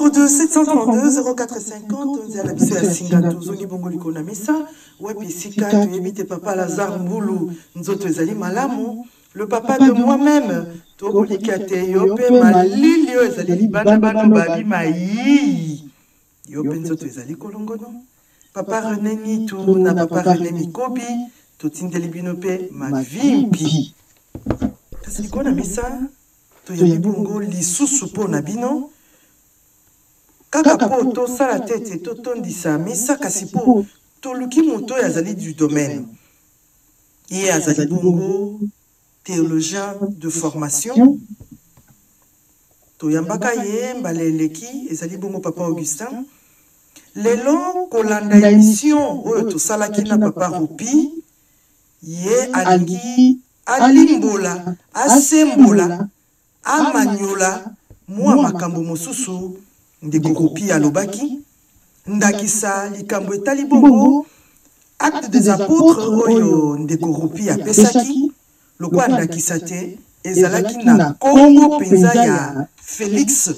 Code 732 0450, on dit à la bise à Singato, Zoni Bongoli Konamisa, Wepi Sika, tu évites papa Lazare Mboulou, Nzoto Ezali Malamu, le papa de moi-même, Tokolikate, Yope Malilio Ezali Libana Bano Babi Maï, Yope Nzoto Ezali Kolongono, papa René Nitou, na papa René Mikobi, Totinde Libinope, ma vimpi. Kasi Konamisa, Toyabi Bongo, Lisusu Po Nabino, kaka po to sala tete to tondisa misa kasi po to luki moto yazali du domaine. Ye azali bongo théologien de formation. To yambaka ye mbaleleki ezali bongo papa Augustin. Lelo kolanda émission oyo to salaki na papa Rupi ye alingi alimbola asembola amanyola mwa makambo mosusu ndeko Rupi alobaki ndakisa likambo etali bongo acte des apôtres oyo ndeko Rupi apesaki lokwa ndakisa te ezalaki na Congo penza ya Félix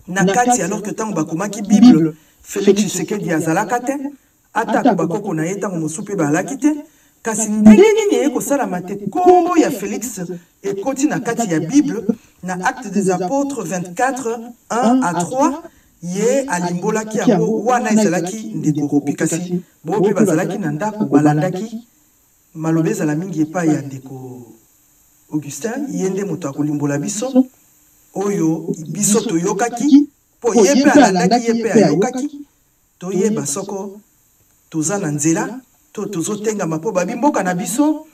nakati alors que tango bakomaki Bible Félix Tshisekedi azalaka te ata bakoko na ye tango mosusu pe balaki te kasi ndenge nini ekosalama te Congo ya Félix ekoti na kati ya Bible na acte des apôtres 24 1 à 3 ye alimbolaki yango wana ezalaki ndeko Rupi kasi bo pe bazalaki na ndako balandaki malobe ezala mingi epai ya ndeko Augustin ye nde moto akolimbola biso oyo biso toyokaki po ye pe alandaki ye pe ayokaki toyeba soko toza na nzela to tozotengama po babimboka na biso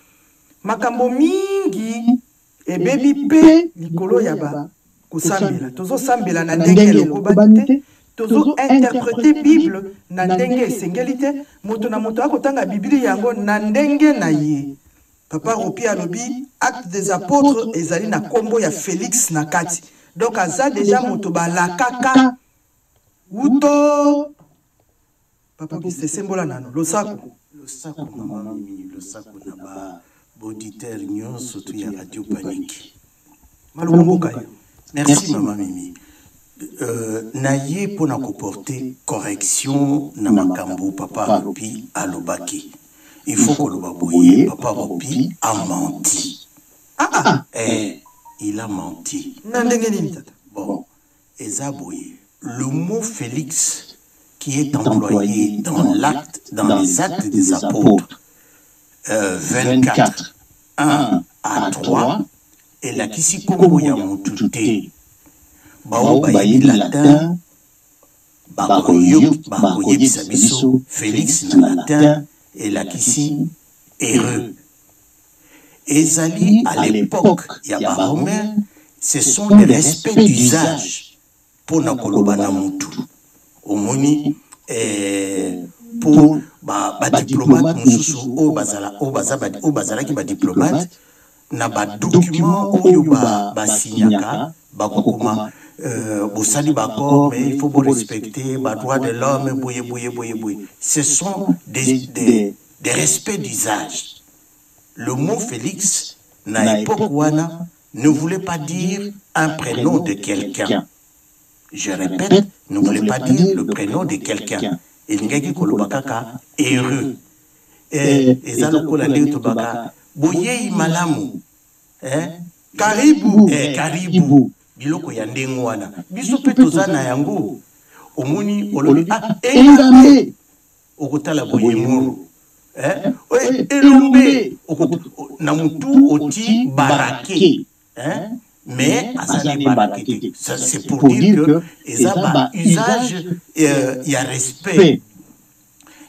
makambo mingi ebebi pe likolo ya ba kosambela tozosambela na ndenge elokobani te tozo interpréter Bible na ndenge esengeli te moto na moto akotanga Biblia yango na ndenge na ye. Papa Rupi alobi acte des apôtres ezali na kombo ya Félix na kati donc aza déjà moto balakaka uto papa Auguste sembola nano losako mama mimi losako na ba auditeur nyonso tu ya Radio Panique. Merci maman Mimi. Naye pour na comporter correction na makambo papa Rupi alobaki. Il faut que le boye papa Rupi a menti. Il a menti. Bon, Ezaboye, le mot Félix qui est employé dans les actes des apôtres 24 1 à 3 et la kisi kombo ya mutute bao bayi latin bakoyebisa biso Félix na latin et la kisi heureux ezali à l'époque ya baromain ce sont des respects d'usage pour na koloba na mutu omoni pour ba diplomate mususu o bazala ki ba diplomate na ba document oyo ba signaka ba kokoma bosali bakor mais il faut respecter ba droit de l'homme boye. Ce sont des respects d'usage. Le mot Félix na époque wana ne voulait pas dire un prénom de quelqu'un. Je répète, ne voulait pas dire le prénom de quelqu'un. Il n'y a que kolobakaka heureux. Et ezalokola nde tobaka boye malamu. Karibu. Biloko ya ndengo wana. Biso pe tozana yango. Omoni olobi engame. Okotala boye moro. Elombe. Na mutu oti barake. Mais c'est pour dire que ezaba usage il y a respect.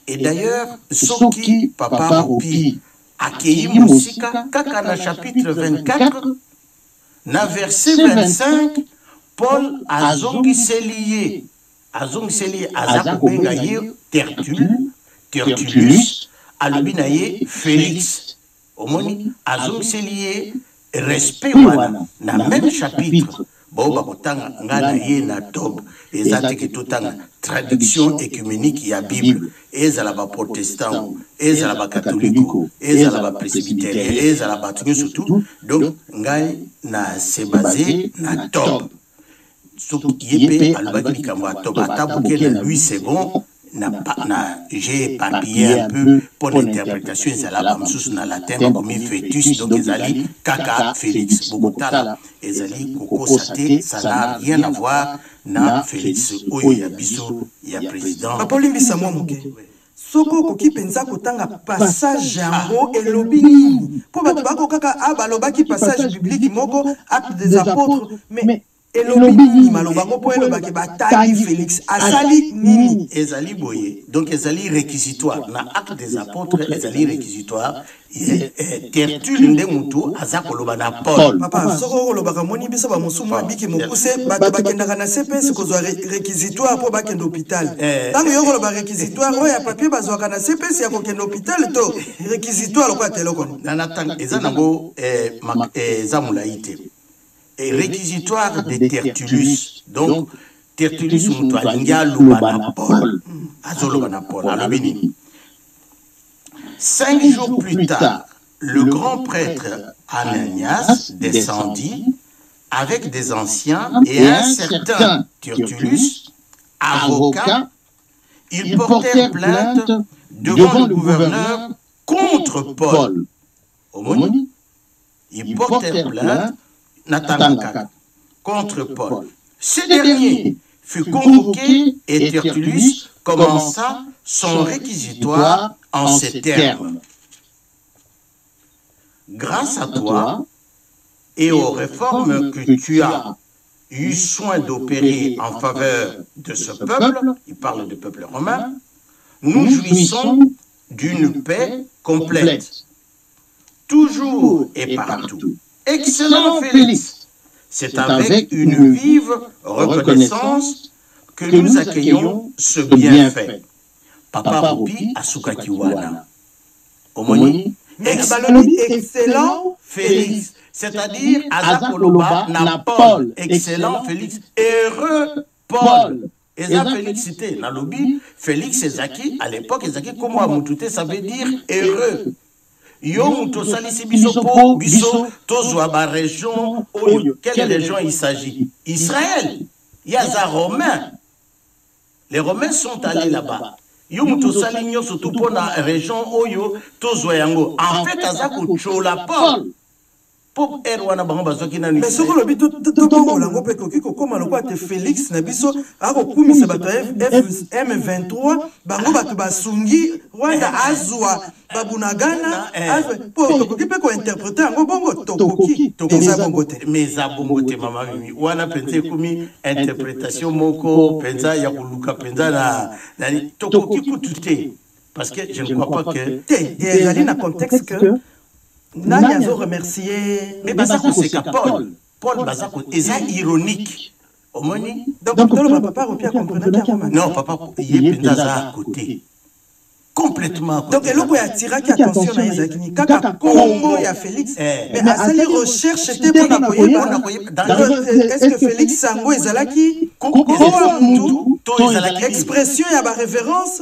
Et d'ailleurs soki papa Rupi akei musika kaka na chapitre 24 na verset 25 Paul azongiseli azakobenga ye Tertullus alobi na ye Félix omoni azongiseli ye respect wana na même chapitre bo bakotanga ngana ye na Tob ezate ke totanga traduction écuménique ya Bible ezala ba protestant ezala ba catholique ezala ba presbytérien ezala ba tout surtout donc ngai na se basé na Tob Yépe alobaki likambo to batabuke na Louis II j'ai éparpillé un peu pour l'interprétation ezala bamsusu na latin comme fœtus donc ezali kaka Félix Bokotala ezali kokosa te, ça n'a rien à voir na Félix oyo ya biso ya président bapolimbisa mwa moke soko koki penza kotanga passage yango elobi nini po bato bakokaka balobaki passage biblique moko acte des apôtres mais elobi nini malobango po elobaki batali Félix asali nini ezali boye donc ezali réquisitoire na acte des apôtres ezali réquisitoire Tertulle nde mutu aza koloba na Paul papa soko kolobaka moni biso ba musumu abiki mokuse bato bakendaka na CPS kozwa réquisitoire po bakende hôpital tango yo koloba réquisitoire oya papier bazwaka na CPS ya kokende hôpital to réquisitoire lokwa teloko na tang eza nango eza mulaite et réquisitoire de Tertullus. Donc, Tertullus mutu alingia lubana Paul. Azolubana Paul. Alobini. 5 jours plus tard, le grand prêtre Ananias descendit avec des anciens et un certain Tertullus, avocat. Ils portèrent plainte devant le gouverneur contre Paul. Homoni. Ils portèrent plainte contre Paul. Ce dernier fut convoqué et Tertullus commença son réquisitoire en ces termes. Grâce à toi et aux réformes que tu as eu soin d'opérer en faveur de ce peuple, il parle du peuple romain, nous jouissons d'une paix complète, toujours et partout. Excellent Félix, c'est avec une vive reconnaissance que nous accueillons ce bienfait. Papa Rupi Asukakiwana. Omoni, excellent Félix, c'est-à-dire Azakoloba na Paul, excellent Félix, heureux Paul. Eza félicité, na lobby, Félix Ezaki, à l'époque, Ezaki, comment Amoutouté, ça veut dire heureux. Yo muto salisi biso po biso tozwa ba région oyo. Quelle région il s'agit? Israël. Il y a des Romains. Les Romains sont allés là-bas. Yo muto sali nyoso tout pour la région oyo tozwa yango. En fait azako chola Paul. Pour erwana bango bazoki na mais soko lobi to bongo lango pe koki kokoma lokwa te Félix na biso ako kumisa bato M23 bango bato basungi Rwanda azwa babunagana po koki pe ko interpréter ngo bongo tokoki eza bongo te mais za bongo te mama mimi wana penze komi interprétation moko penza ya kuluka penza na tokoki kutute parce que je ne crois pas que il y a un contexte que Nani a remercié. Mais Bazako c'est qu'à Paul. Paul Bazako est ironique. Omoni. Donc le papa Rupi a compris. Non, papa, il est à côté. Complètement. Donc il a attiré attention à Isaac. Kaka Congo et à Félix. Mais à cette recherche c'était pour appuyer. Est-ce que Félix Sango et Zalaki expression il y a ma révérence.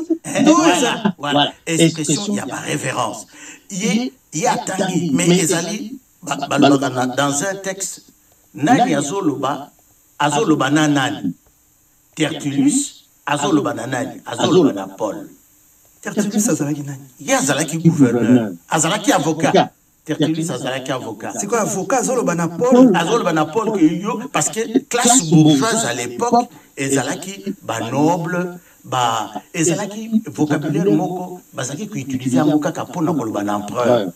Voilà. Expression il y a ma révérence. Il y a tangi, mais ezali dans un texte nani azoloba nanani Tertullus azoloba nanani azoloba na Paul. Tertullus azalaki nani? Il azalaki gouverneur, azalaki avocat. Tertullus azalaki avocat. C'est quoi avocat azoloba na Paul? Azoloba na Paul que yo parce que classe bourgeoise à l'époque ezalaki ba noble ezalaki vocabulaire moko bazaki ko utiliser yango kaka pona koloba na empereur.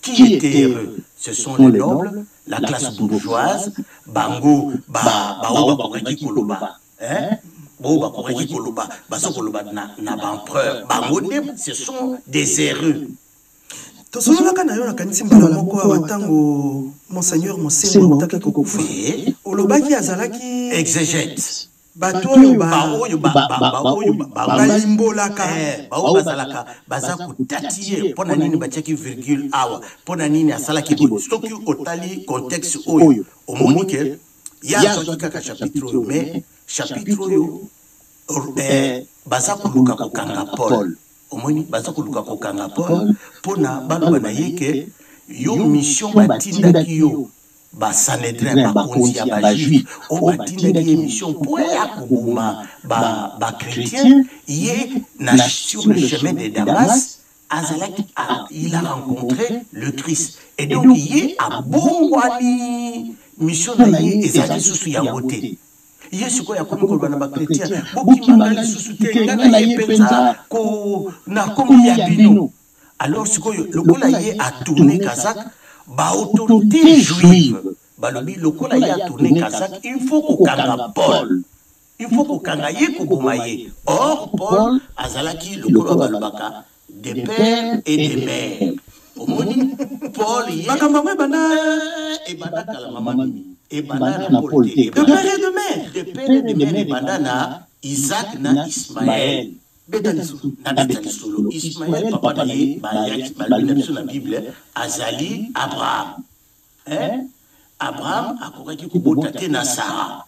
Qui était heureux? Ce sont les nobles, la classe bourgeoise, bango, bakoraki koloba, bakoraki koloba, baso koloba na empereur, bango ce sont des heureux. Tosololaka na yo na kanisi mbala moko awatango monseigneur Mosengo utaki kokufa. Olobaki azalaki exégète. Bato balimbolaka bazalaka bazaku tatier pona nini batiaki virgule awa pona nini asalaki stoki otali contexte oyo omoni ke ya kaka chapitre mais chapitre oyo bazaku luka kokanga Paul omoni bazaku luka kokanga Paul pona baloba na yeke yo mission batindaki yo Sanhedrin bakonzi ya bajuif o batindaki émission po ya koboma chrétien ye sur le chemin de Damas il a rencontré le Christ et donc ye abongwani mission na ye ezali susu ya bote ye sikoyo akomi koloba na bakretien bokimanga lisusu te nga na ye mpenza na komi ya bino. Alors sikoyo lokola ye a tourné Kazakh autorité juive balobi lokola ye a tourné Kazakh il faut kokanga Paul, il faut kokanga ye koboma ye. Or Paul azalaki lokola balobaka des pères et des mères. Omoni Paul ye Makambo bana e bana kala mama e bana na Paul te de père et de mère, de père et de mère e bana na Isaac na Ismaël. Ismaël papa na ye balobina na Bible azali Abraham. Abraham akokaki kobota te na Sarah.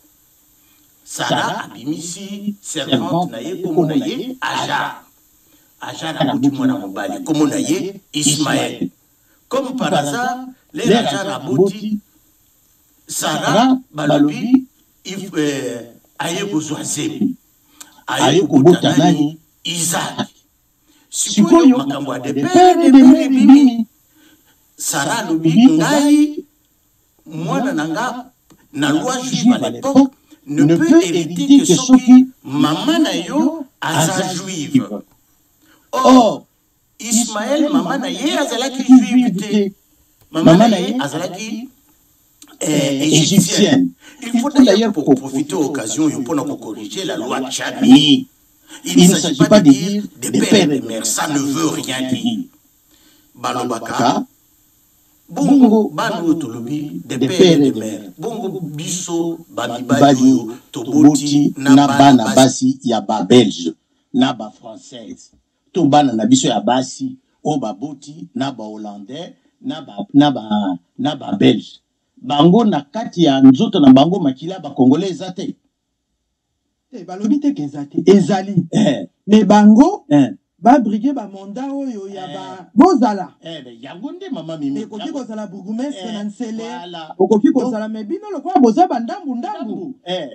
Sarah abimisi servante na ye komo na ye Ajar. Ajar aboti mwana mobali komo na ye Ismaël. Comme par hasard, les Ajar aboti Sarah balobi aye kozwa zemi. Aye kobota nani Isaac. Sikoyo makambo de père de mère bimi. Sarah lobi ngai mwana nanga na loi juive à l'époque ne peut hériter que ce qui maman na yo aza juive. Or Ismaël maman na ye azalaki juive te. Maman na ye azalaki égyptienne. Il faut d'ailleurs pour profiter de l'occasion pour corriger la loi Tchami. Il ne s'agit pas de dire des pères et des mères, ça ne veut rien dire. Balobaka, bongo, bano tolobi, des pères et des mères. Bongo biso, babibadiyo, toboti, nabana basi, yaba belge, naba française. Tobana na biso ya basi, o baboti, naba hollandais, naba belge. Bango na kati ya nzoto na bango makila ba congolais ezate. Balobi te kezate ezali. Mais bango ba briguer ba mandat oyo ya ba bozala. Yango nde mama mimi. Koki kozala bourgmestre na Nsele. Okoki kozala mebino lokwa boza bandambu.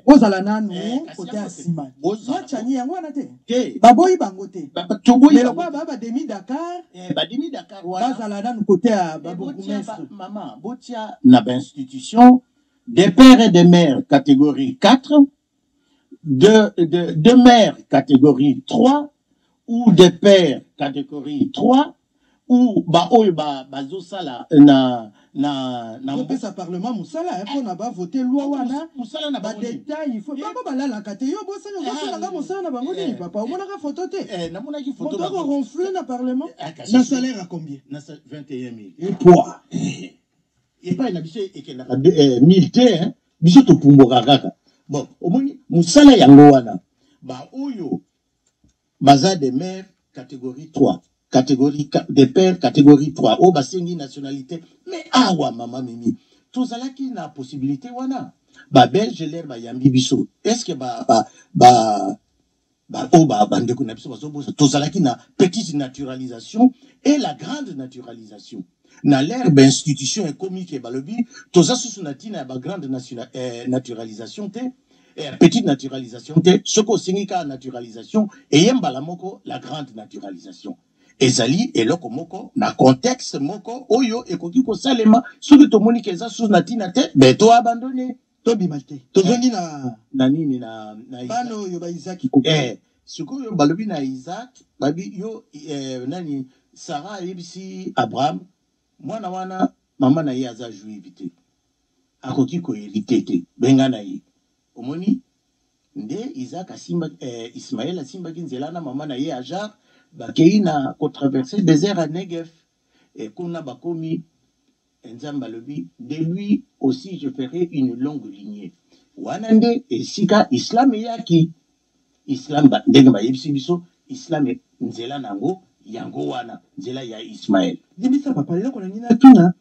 Bozala nanu kote asima. Mwachani yango wana te. Baboyi bango te. Mais lokwa ba demi Dakar. Ba demi Dakar wana. Bazala nanu kote ya ba bourgmestre. Maman, botia na ba institution des pères et des mères catégorie 4. De mères catégorie 3 ou de pères catégorie 3 ou bazosala na pesa parlement musala pour na ba voter loi wana musala na ba détail il faut pas balala kate yo bosana musala nga musala na bango ni papa o mona ka photo te na mona ki photo ba ronfler na parlement na salaire à combien na 21 000 et poids et pas na biso ekena 1000 te hein biso to pumboka kaka. Bon, au moins, musala yango wana. Ba oyo, baza des mères catégorie 3. Catégorie des pères catégorie 3. O basengi nationalité. Mais awa mama mimi. Tozalaki na possibilité wana. Ba belge l'air ba yambi biso. Est-ce que bandeko na biso bazobosa. Tozalaki na petite naturalisation et la grande naturalisation. Na l'herbe institution et comique et balobi, toza susunatina ba grande naturalisation te, petite naturalisation te, soko singika naturalisation, et yembala moko la grande naturalisation. Ezali eloko moko na contexte moko oyo ekoki ko salema soki tomoni keza susunatina te, be to abandonné, to bimalte. Tozongi na nini na bano yo ba Isaac ko. Soko yo balobi na Isaac, babi yo nani Sarah yebisi Abraham mwana wana mama na ye aza juive te akoki ko hérité te benga na ye omoni nde Isaac asimba Ismaël asimba kinzela na mama na ye Ajar bakei na ko traverser désert à Negev et kuna bakomi nzamba lobi de lui aussi je ferai une longue lignée wana nde esika islam yaki islam ba ndenge ba yebisi biso islam nzela nango yango wana nzela ya Ismaël. Dibisa papa lelo kona ngina tuna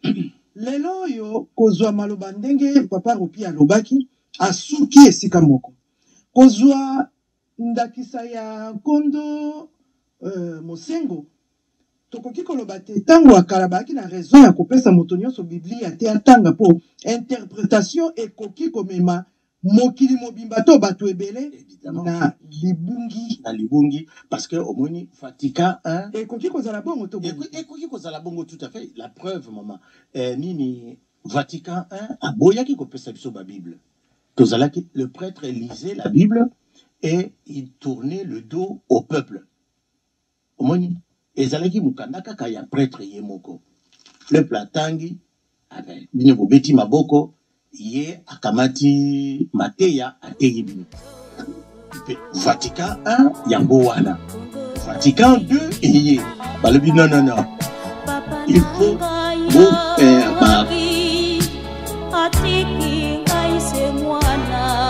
lelo yo kozwa maloba ndenge papa ropi alobaki asuki esika moko kozwa ndakisa ya kondo mosengo tokoki koloba te tango akalabaki na raison ya kopesa moto nyonso biblia te atanga po interprétation ekoki komema mokili mobimba to bato ebele na libungi parce que au moins Vatican ekoki kozala bongo to ekoki kozala bongo tout à fait la preuve maman nini Vatican aboyaki kopesa biso ba Bible tozalaki le prêtre lisait la Bible et il tournait le dos au peuple au moins ezalaki mukandaka kaya prêtre yemoko le platangi avec bino bobeti maboko ye akamati mateya ateyi bino Vatican 1 yango wana Vatican 2 eye balobi non il faut beau faire atiki ngai se mwana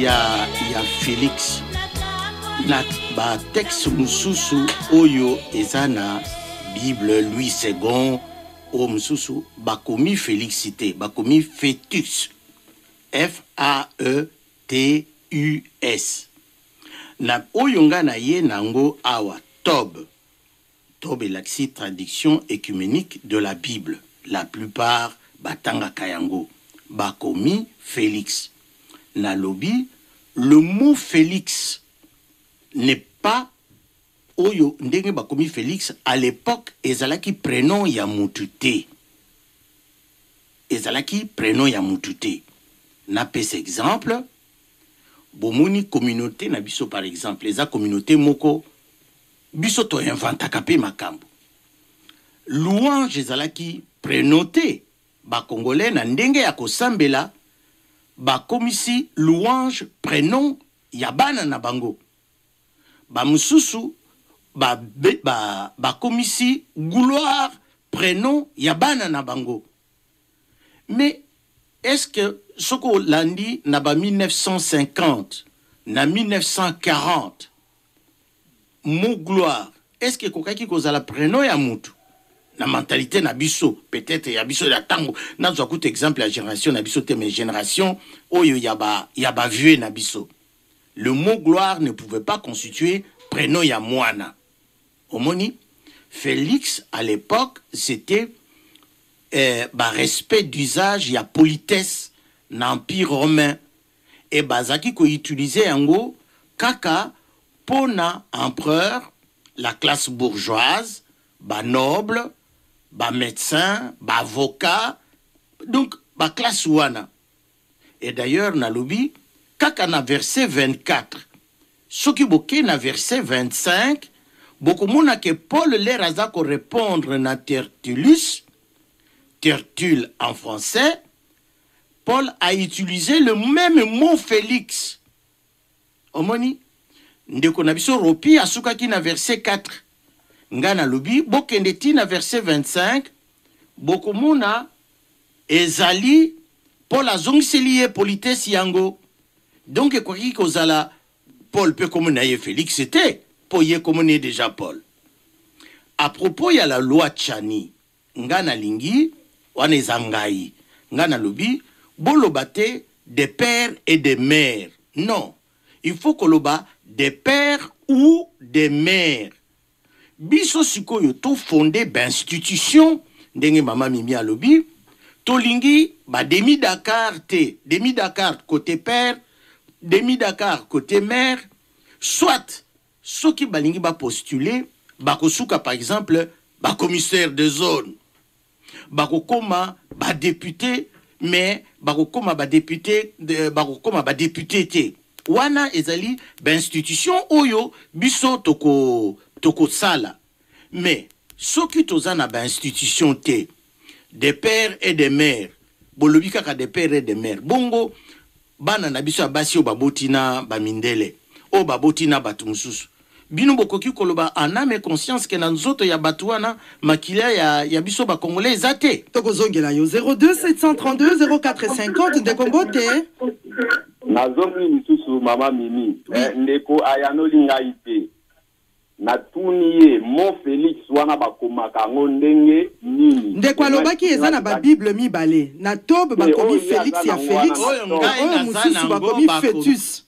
il y a Félix na ba texte mususu oyo ezana Bible Louis II o mususu bakomi Félixité bakomi Fœtus F-A-E-T-U-S na oyo nga na ye nango awa Tob est la traduction écuménique de la Bible la plupart batanga kayango bakomi Félix na lobi le mot Félix n'est pas oyo ndenge bakomi Félix à l'époque ezalaki prénom ya mututé ezalaki prénom ya mututé na pes exemple bomoni communauté na biso par exemple eza communauté moko biso to inventaka pe makambo louange ezalaki prénoté ba congolais na ndenge ya kosambela ba komisi louange prénom ya bana na bango ba mususu ba komisi gloire prénom ya bana na bango mais est-ce que soko landi na ba 1950 na 1940 mot gloire est-ce que kokaki kozala prénom ya mutu la mentalité na biso peut-être ya biso la tango na zo coup exemple la génération na biso te mais génération oyo ya ba vieux na biso le mot gloire ne pouvait pas constituer prénom ya moana omoni Félix à l'époque c'était respect d'usage ya politesse na empire romain et bazaki ko utiliser yango kaka pona empereur la classe bourgeoise ba noble ba médecin, ba avocat, donc ba classe wana. Et d'ailleurs na lobi kaka na verset 24. Soki boke na verset 25, boko mona ke Paul leur aza ko répondre na Tertullus, Tertulle en français, Paul a utilisé le même mot Félix. Omoni ndeko na biso ropi asukaki na verset 4. Ngana lobi bokendeti na verset 25 bokomona ezali Paul azongiseli ye politesse yango. Donc ekwaki kozala Paul peut comme naye Félix c'était pour y comme déjà Paul. À propos ya la loi Tchani, ngana lingi wane zangai, ngana lobi bolobate des pères et des mères. Non, il faut koloba des pères ou des mères. Biso sikoyo to fondé d'institution ndenge mama Mimi alobi to lingi ba demi Dakar te, demi Dakar côté père, demi Dakar côté mère, soit ceux qui balingi ba postuler bakosuka par exemple ba commissaire de zone, bakokoma ba député, mais bakokoma ba député bakokoma ba député te wana ezali ba institution oyo biso toko sala. Mais ceux qui tozana ba institution te des pères et des mères bolobi kaka des pères et des mères bongo bana na biso abasi o babotina ba mindele o babotina batu mususu bino bokoki koloba en âme et conscience que na nzoto ya batu wana makilia ya biso ba congolais zate tokozongela yo 02 732 0450 ndekombote nazomi misusu mama Mimi ndeko ayano lingaite na tuniye mo Félix wana bakomaka ngo ndenge nini ndeko alobaki eza na ba Bible mibale na Tob bakomi Félix ya Félix oyo mususu bakomi Fœtus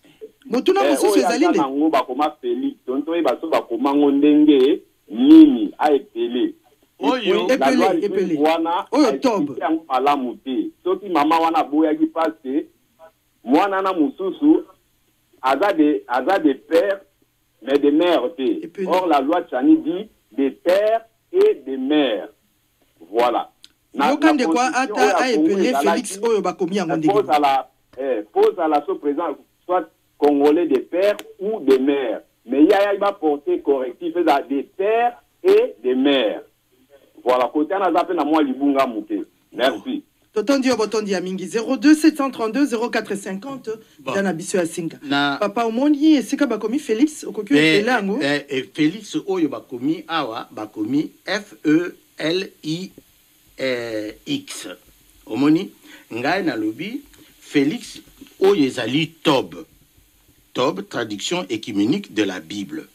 motuna mususu ezali nde ngo bakoma Félix tonto e baso bakoma ngo ndenge nini a epele oyo epele wana oyo Tob alamu te soki mama wana boyaki passe mwana na mususu aza de père mais des mères. Or, la loi Tchani dit des pères et des mères. Voilà. Félix pose à la sous-présidente, soit congolais des pères ou des mères. Mais il va porter correctif des pères et des mères. Voilà. Côté on a appelé à moi Libunga Mouté. Merci. Totondi obotondi amingi 02 732 0450 dana biso ya singa papa omoni esika bakomi Félix okoki elango Félix oyo bakomi awa bakomi FELIX omoni ngai na lobi Félix oyo ezali Tob traduction écuménique de la Bible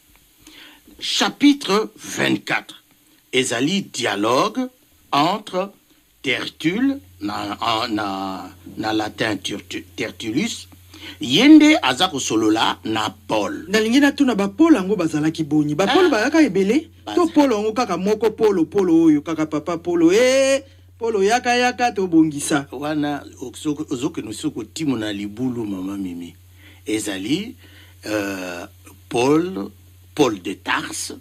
chapitre 24 ezali dialogue entre Tertulle na latin Tertullus yende azako solola na Paul nalingi na tuna ba Paul ango bazalaki boni ba Paul bayaka ebele to Paul ango kaka moko Paul oyo kaka papa Paul Paul yaka to bongisa wana ozoke nusuko timo na libulu mama Mimi ezali Paul de Tarse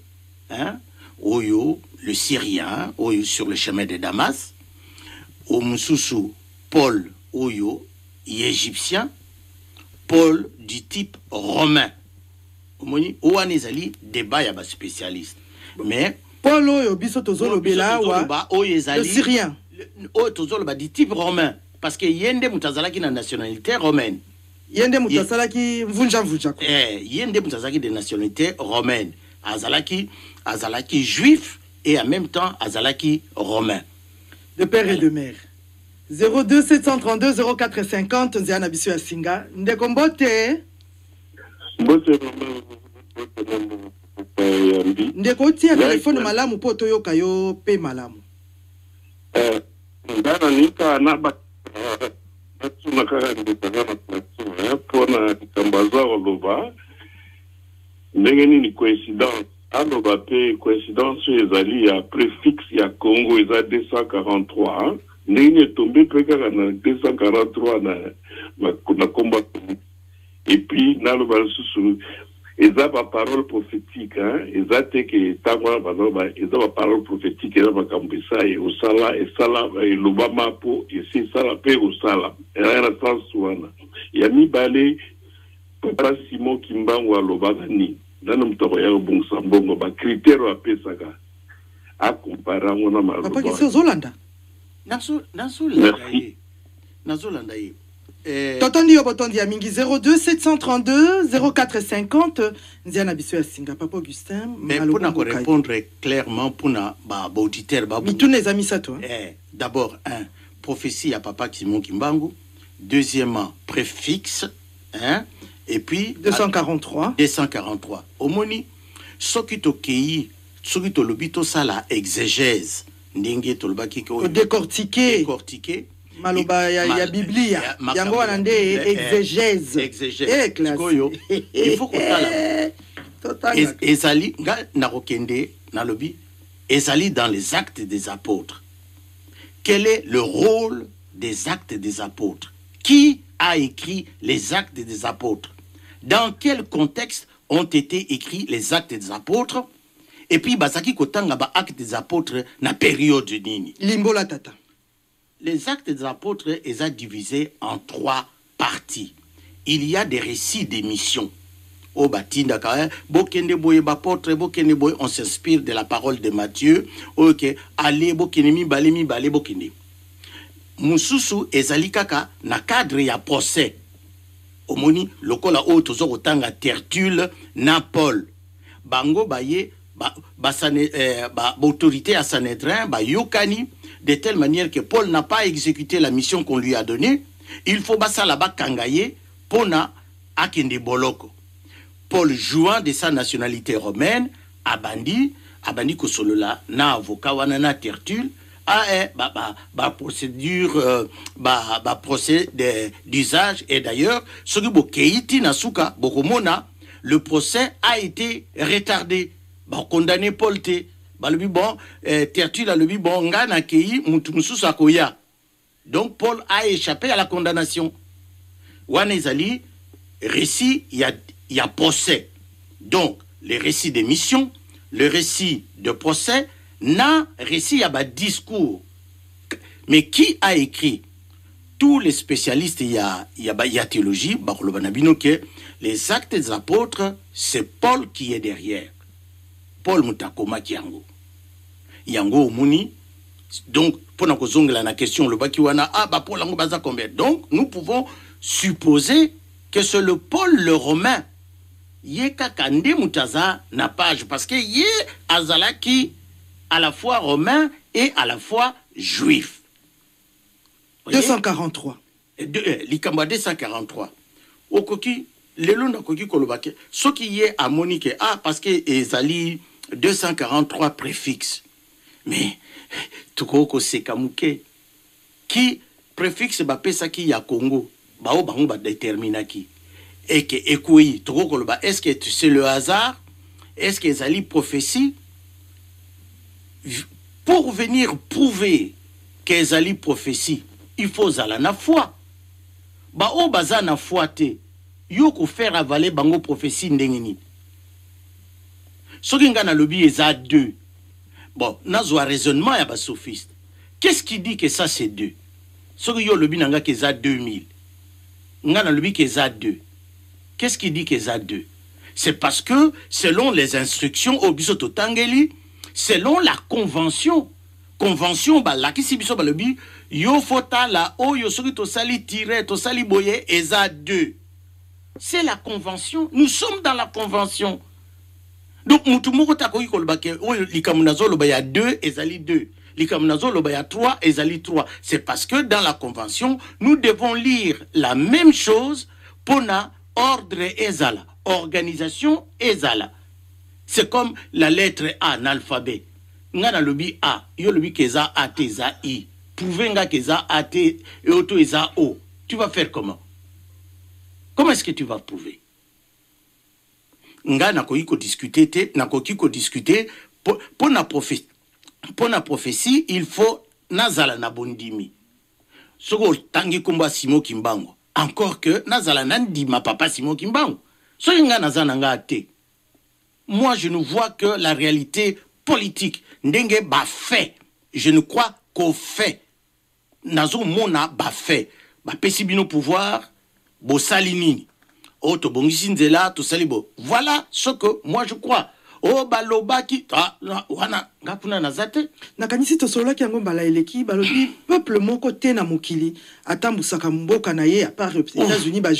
oyo le Syrien oyo sur le chemin de Damas au Mususu, Paul Oyo, égyptien, Paul du type romain. Ou anezali débat ya ba spécialiste. Mais Paul Oyo biso tozolo bela wa le Syrien. O tozolo ba du type romain parce que yende mutazala ki na nationalité romaine. Yende mutazala ki mvunja ko. Yende mutazala de nationalité romaine. Azalaki juif et en même temps azalaki romain. De père et de mère. 02 732 0450 Nziana biso ya singa ndekombote ndeko tia telefone malamu po toyoka yo pe malamu ndana nika na ba tuna kaka ndetana na pona kitambaza oloba ndenge nini coïncidence aloba pe coïncidence ezali ya préfixe ya Congo eza 243 ndenge tombé pe kaka na 243 na combat et puis naloba susu eza ba parole prophétique eza te ke tangwa ba eza ba parole prophétique eza ba kambisa e osala e sala e lobama po e si sala pe osala era sens wana ya mibale papa Simon Kimbangu aloba ni dans le temps ya bongsa mbongo ba critère wa pesaka a comparer ngona maloba papa ki Zolanda nazolanda ye totondi yo botondi ya mingi 02 732 0450 nziana biso ya singa papa Augustin mais pour na répondre clairement pour na ba auditeur ba mitune za misato d'abord prophétie ya papa Simon Kimbangu deuxièmement, préfixe, hein, et puis 243. 243. Omoni, sokito kei, sokito lobito sala exégèse, ndenge tolbaki ko décortiquer. Décortiquer. Maloba ya Biblia. Yango wanande exégèse. Exégèse. Il faut qu'on tala. Ezali, nga narokende, nalobi, ezali dans les actes des apôtres. Quel est le rôle des actes des apôtres? Qui a écrit les actes des apôtres? Dans quel contexte ont été écrits les actes des apôtres? Et puis, basaki kotanga ba actes des apôtres na période nini. Limbola tata. Les actes des apôtres sont divisés en 3 parties. Il y a des récits des missions. Au batinda ka bokende boye bapôtre bokende boye, on s'inspire de la parole de Matthieu. OK, allez bokende mi balé bokende. Mususu ezali kaka na cadre ya procès. Omoni lokola o tozo kotanga Tertulle na Paul. Bango baye autorité à Sanhédrin ba yokani de telle manière que Paul n'a pas exécuté la mission qu'on lui a donnée. Il faut basa là-bas kangaye pona akende boloko. Paul, jouant de sa nationalité romaine, abandi kosolola na avocat wana na Tertulle procédure procès d'usage. Et d'ailleurs ce que bokeiti nasuka bokomona, le procès a été retardé. Condamné Paul te balobi bon Tertulle a lobi bon nga na kei mutu mususu akoya. Donc Paul a échappé à la condamnation. Wana ezali récit, il y a procès. Donc, les récits des missions, le récit de procès, na récit, il y a discours. Mais qui a écrit? Tous les spécialistes, il y a théologie, les actes des apôtres, c'est Paul qui est derrière. Paul Mutakoma Kiango. Yango Muni. Donc, pour la question, le Bakiwana, Paul Ango Baza combien? Donc, nous pouvons supposer que c'est le Paul le Romain. Yeka kande mutaza na page parce que yé azalaki à la fois romain et à la fois juif. 243. Likamba 243. Okoki lelo na koki kolobake soki yé a monique parce que ezali 243 préfixes. Mais tukoko sekamuke qui préfixe ba pesa ki ya Congo bao bango ba déterminaki. Et que est-ce que c'est le hasard? Est-ce que c'est une prophétie? Pour venir prouver que c'est une prophétie, il faut aller na foi. Ba o baza na foi te, yo ko faire avaler bango prophétie ndengeni. Soki nga na lobi eza 2. Bon, nazo raisonnement ya ba sophiste. Qu'est-ce qui dit que ça c'est 2? Soki yo lobi nanga que eza 2000. Nga na lobi que eza 2. Qu'est-ce qui dit que ça 2? C'est parce que, selon les instructions, selon la convention, la kisibiso balobi, yo fota la o yo soki to sali tire, to sali boye, eza 2. C'est la convention. Nous sommes dans la convention. Donc, mutumoko takoki kolbake, o likamunazo loba ya 2, ezali 2. Likamunazo loba ya 3, ezali 3. C'est parce que dans la convention, nous devons lire la même chose pour na ordre ezala, organisation ezala. C'est comme la lettre A, l'alphabet. Ngana lobi A, yo lobi keza A, teza I. Pouvenga keza A, T, et auto eza O. Tu vas faire comment? Comment est-ce que tu vas prouver? Nga nakoki ko discuter te, nakoki ko discuter pour na prophétie, il faut nazala na bondimi. Soko tangi kumba Simo Kimbango. Encore que nazala nandi ma papa Simon Kimbango. So nga nazana nga te. Moi je ne vois que la réalité politique. Ndenge ba fait. Je ne crois qu'au fait. Nazo mona ba fait. Ba pesibino pouvoir bo salinini. O to bongisi nzela to salibo. Voilà ce que moi je crois. Oh balobaki wana ngapuna nazate nakanisi to solo ki yango mbala eleki balobi peuple moko te na mokili atambusaka mboka na ye à part les États-Unis ba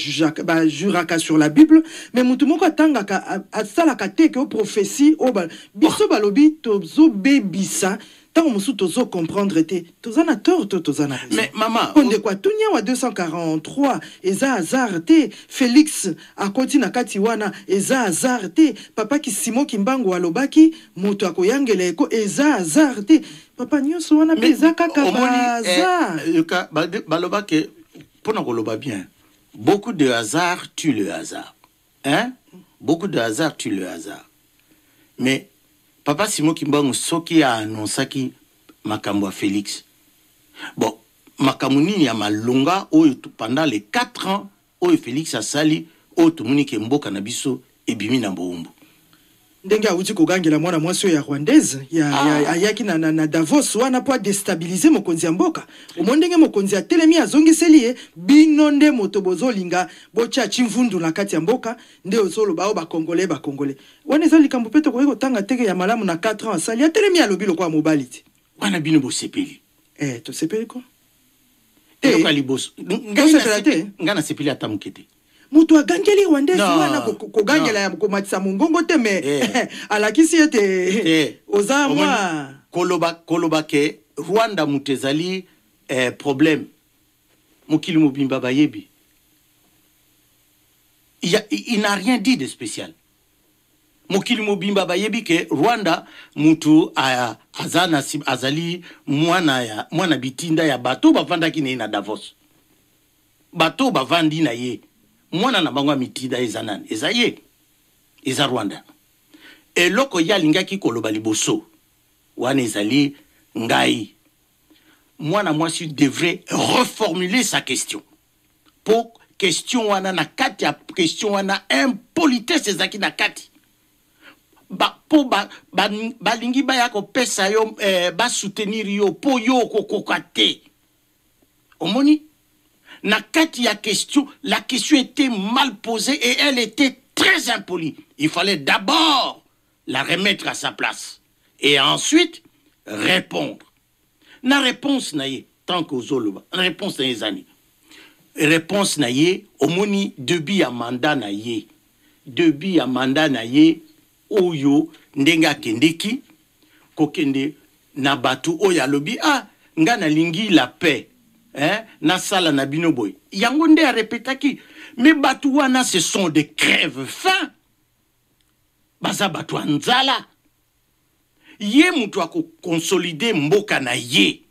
juraka sur la Bible mais mutu moko atangaka asalaka te ke prophétie o biso balobi to zo bebisa tant musu tozo comprendre te tozana tort tozana raison. Mais maman on de quoi tunya wa 243 eza hasard te Félix akoti na kati wana eza hasard te papa ki Simon Kimbangu alobaki moto akoyangela eko eza hasard te papa nyonso wana peza kaka hasard balobake pona koloba bien beaucoup de hasard tue le hasard hein beaucoup de hasard tue le hasard mais papa Simon Kimbangu soki a annoncé makambo Félix. Bon, makambo nini ya malonga pendant les 4 ans Félix a sali tout moni ke mboka na biso ebimi na mbombo. Ndenge auti kogangela mwana mwasi ya rwandaise ayaki na Davos wana po déstabiliser mokonzi ya mboka. Omondenge mokonzi ya telemi azongiseli bino nde moto bozolinga bocha chimvundu na kati ya mboka nde ozolo bao ba congolais. Wana eza likambo peto ko tanga teke ya malamu na 4 ans sali ya telemi alobi lokwa mobaliti. Wana bino bo sepeli. To sepeli ko? Yoka liboso. Ngana sepeli atamukete. Mutu agangeli rwandaise wana kogangela ya komatisa mongongo te me alakisi ete ozamwa koloba ke Rwanda mutezali problème mokili mobimba bayebi il n'a rien dit de spécial mokili mobimba bayebi ke Rwanda mutu azana azali mwana bitinda ya bato bavandaki na Davos bato bavandi na ye mwana na bango mitida ezanani ezaye eza Rwanda eloko ya lingaki koloba liboso wana ezali ngai mwana mwasi devrait reformuler sa question pour question wana na kati ya question wana impolitesse ezaki na kati po balingi baya kopesa yo ba soutenir yo po yo kokoka te omoni na kati ya question, la question était mal posée et elle était très impolie. Il fallait d'abord la remettre à sa place et ensuite répondre. Na réponse naye tant que zoloba. Réponse naye zani. Réponse naye omoni debi ya mandat naye. Debi ya mandat naye oyo ndenga kendeki kokende na batu oya lobi ngana lingi la paix. Na sala na bino boy yango nde a répétaki mais batu wana ce sont des crèves-faim baza batu nzala ye mutu ako consolider mboka na ye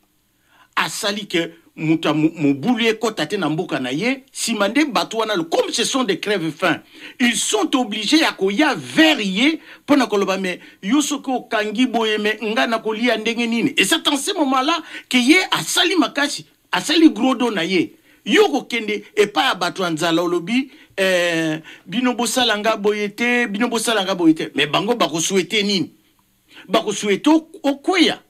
asali ke muta mobulu ekota te na mboka na ye simande batu wana comme ce sont des crèves-faim ils sont obligés ya koya vers ye pona koloba me yosoko kangi boye me ngana kolia ndenge nini et c'est en ce moment là que ye asali makasi asali grodo na ye yoko kende epa batwa nzala olobi bino bosalanga boyete mais bango bako souhaiter nini bako souhaiter okoya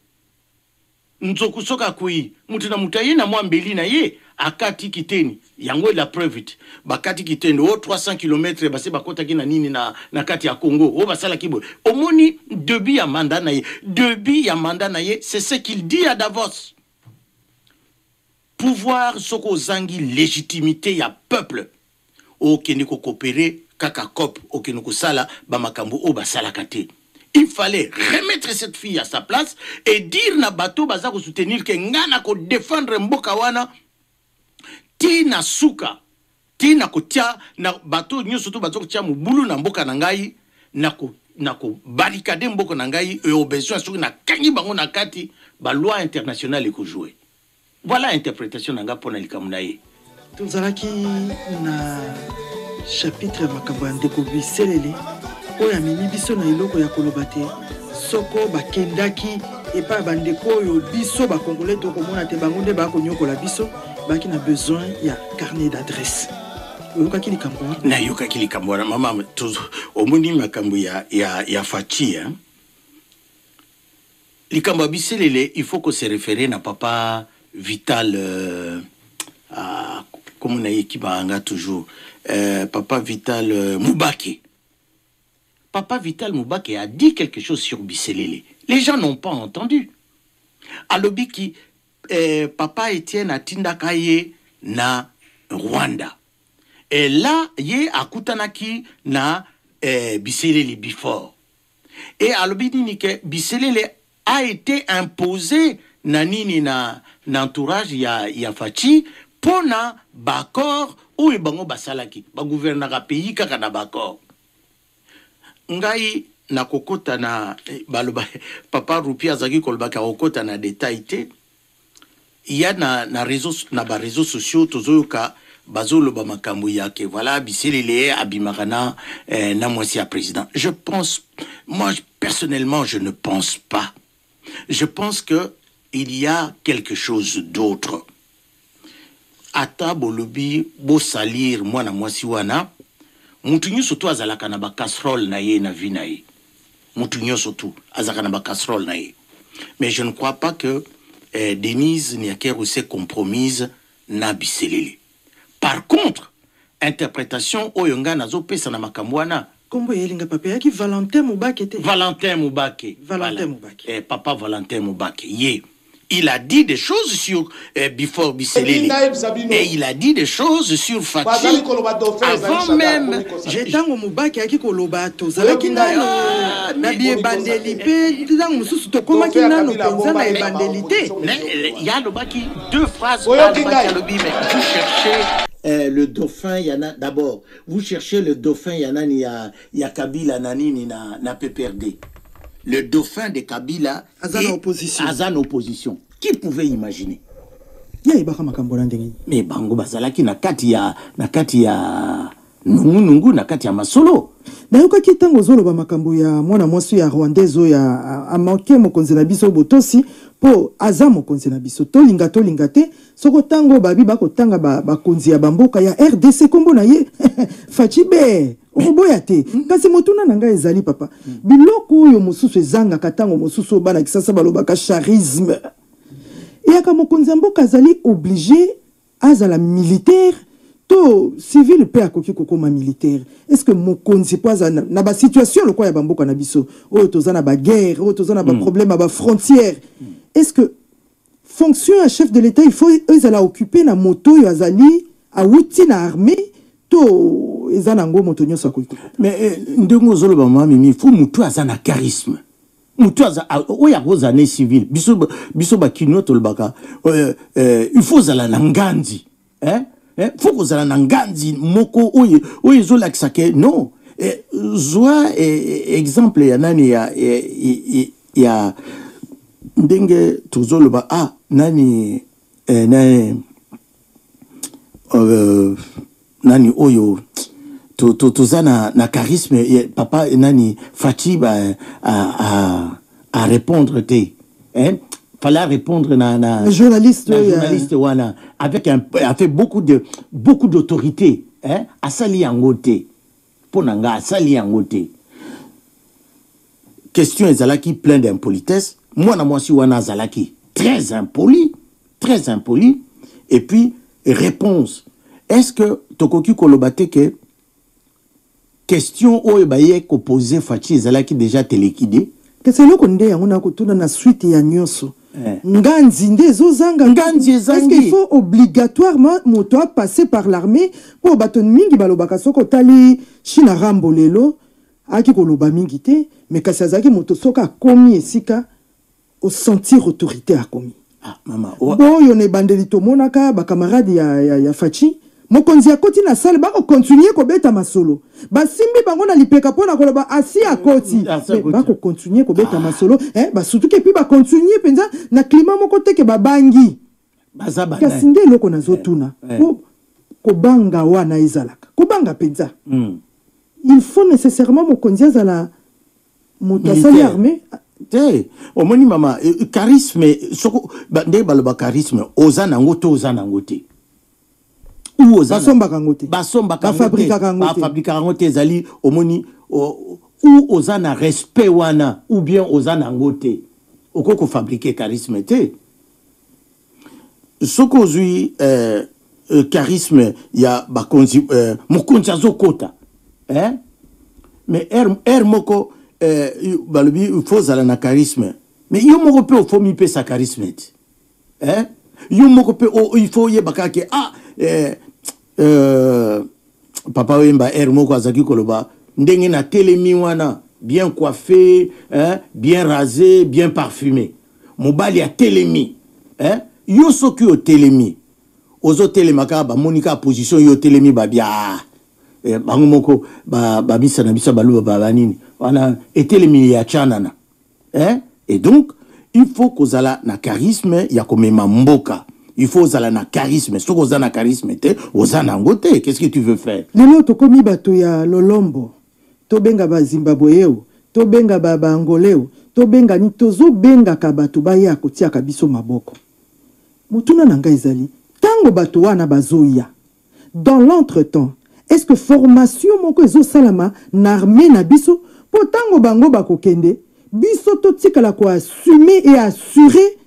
nzoku soka kui mutu na mutaye na mwambeli na ye akati kiteni yango la preuve bakati kiteni 300 km base bakota kina nini na kati ya Congo basala kibo omoni debi ya mandat na ye c'est ce qu'il dit à Davos. Pouvoir soko zangi légitimité ya peuple o keniko coopérer kaka kop o keniko sala ba makambo o basala kate. Il fallait remettre cette fille à sa place et dire na bato baza ko soutenir que ngana ko défendre mboka wana tina suka tina ko tia na bato nyoso to bato ko tia mubulu na mboka na ngai na ko barricade mboka na ngai e besoin sur na kangi bango na kati ba loi internationale ko jouer. Voilà l'interprétation nanga pona likamuna ye. Tuzalaki na chapitre makambo ndeko biselele oya mimi biso na iloko ya kolobate soko bakendaki epa bandeko oyo biso ba congolais to komona te bango nde ba konyokola biso baki na besoin ya carnet d'adresse. Oyoka kili kambo na yoka kili kambo mama omoni makambo ya fachi hein. Likambo biselele il faut que se référer na papa Vital comme on a équipé toujours papa Vital Moubake. Papa Vital Moubake a dit quelque chose sur Biselele. Les gens n'ont pas entendu. Alobiki papa Etienne Atindakaye na Rwanda. Et là, yé akutanaki na Biselele before. Et alobidi ni ke Biselele a été imposé na nini na entourage ya Fachi pona bakor ou bango basalaki ba gouverneur pays kaka na bakor ngai na kokota na baloba papa Rupia zaki kolbaka kokota na détail te il y a na réseaux sociaux tozoyoka bazolo ba makambo yake voilà biselele abimarana na mwasi ya président. Je pense, moi personnellement je ne pense pas. Je pense que il y a quelque chose d'autre. Ata bolobi bo salir mwana mwasi wana mutu nyuso tu azalaka na ba casserole na ye na vie na ye. Mutu nyuso tu azalaka na ba casserole na ye. Mais je ne crois pas que Denise Niakero s'est compromise na biselele. Par contre, interprétation oyonga nazo pesa na makamwana. Kombo yelinga papa yaki Valentin Moubake te. Valentin Moubake. Valentin Moubake. Papa Valentin Moubake. Il a dit des choses sur Before Biselele. Et il a dit des choses sur Fachi. Avant même. J'étango Moubake yaki koloba to. Zalaki nano na biye bandeli pe tango mususu to koma ki nano penza na evandelité. Il y a deux phrases. Vous cherchez le dauphin, il y en a d'abord. Vous cherchez le dauphin, il y a Kabila Nanini na PPRD. Le dauphin de Kabila Azan opposition. Qui pouvait imaginer? Mais bango bazalaki na kati ya nungu na kati ya masolo. Na yoka kitango zolo ba makambo ya mwana mwasi ya Rwandezo ya amanke mokonzi na biso botosi po aza mokonzi na biso to linga te soko tango babi bako tanga bakonzi ya bamboka ya RDC kombo na ye Fachi be oboya te kasi motuna nanga ezali papa biloko oyo mosusu ezanga katango mosusu bana kisasa balobaka charisme yaka mokonzi ya mboka azali obligé azala militaire to civil pe akoki kokoma militaire. Est-ce que mokonzi po azana na ba situation loko ya bamboka na biso oyo tozana ba guerre oyo tozana ba problème à ba frontière? Est-ce que fonction à chef de l'État il faut ezala occuper na moto yo azali a outil na armée to ezana ngo moto nyoso akoki? Mais ndongo zolo ba mami il faut mutu azana charisme. Mutu aza oya rozane civil biso ba kino to lbaka il faut zala na nganzi faut que zala na nganzi moko oye zola kisake non zoa exemple ya nani ya ndenge tuzoloba nani nani oyo tuzana na charisme papa nani Fachi à répondre te fallait répondre na journaliste wana avec a fait beaucoup d'autorité asali yangote ponanga asali yangote question ezalaki plein d'impolitesse moi na mwasi wana azalaki très impoli et puis réponse est-ce que tokoki kolobate que question oyo baye ko poser Fachi ezalaki déjà télékidé que c'est le konde yango na kotuna na suite ya nyonso nganzi ndezo zanga nganzi ezangi. Est-ce qu'il faut obligatoirement moto passer par l'armée pour baton mingi balobaka soko tali China Rambo lelo aki koloba mingi te mais kasazaki moto soka komi esika au sentir autorité a komi mama boyo ne bandeli to monaka ba camarade ya Fachi mokonzi ya koti na salle bako continuer ko beta masolo basimbi bango na lipeka pona koloba asi a koti bako continuer ko beta masolo ba surtout que puis ba continuer penza na climat moko teke babangi bazaba kasinde loko na zotuna ko banga wana ezalaka ko banga penza il faut nécessairement mokonzi azala motasali armée te omoni mama charisme soko nde baloba charisme ozana ngoto ou basomba kangote fabrica kangote ezali omoni ou ozana respect wana ou bien ozana ngote okoko fabriquer charisme te soko zui charisme ya bakonzi mokonzi azokota mais moko balobi il faut zala na charisme mais yo moko pe faut mi pe sa charisme yo moko pe il faut yebaka ke papa wemba moko azaki koloba ndenge na telemi wana bien coiffé, hein, bien rasé, bien parfumé. Mobali a télémi. Hein? Yo soki o télémi. Ozo télémaka ba monika position yo télémi ba bia. Bango moko ba bisa na bisa balu ba nini. Wana télémi ya chanana. Hein? Et donc il faut kozala na charisme ya komema mboka. Il faut kozala na charisme. Si kozala na charisme te, ozana ngote. Qu'est-ce que tu veux faire? Lelo tokomi bato ya Lolombo. To benga ba Zimbabweo, to benga ba Angoleo, to benga ni tozo benga ka bato ba ya kotia ka biso maboko. Mutuna nanga ezali. Tango bato wana bazoya. Dans l'entretemps, est-ce que formation moko ezo salama na armée na biso po tango bango bakokende biso to tikala ko assumer et assurer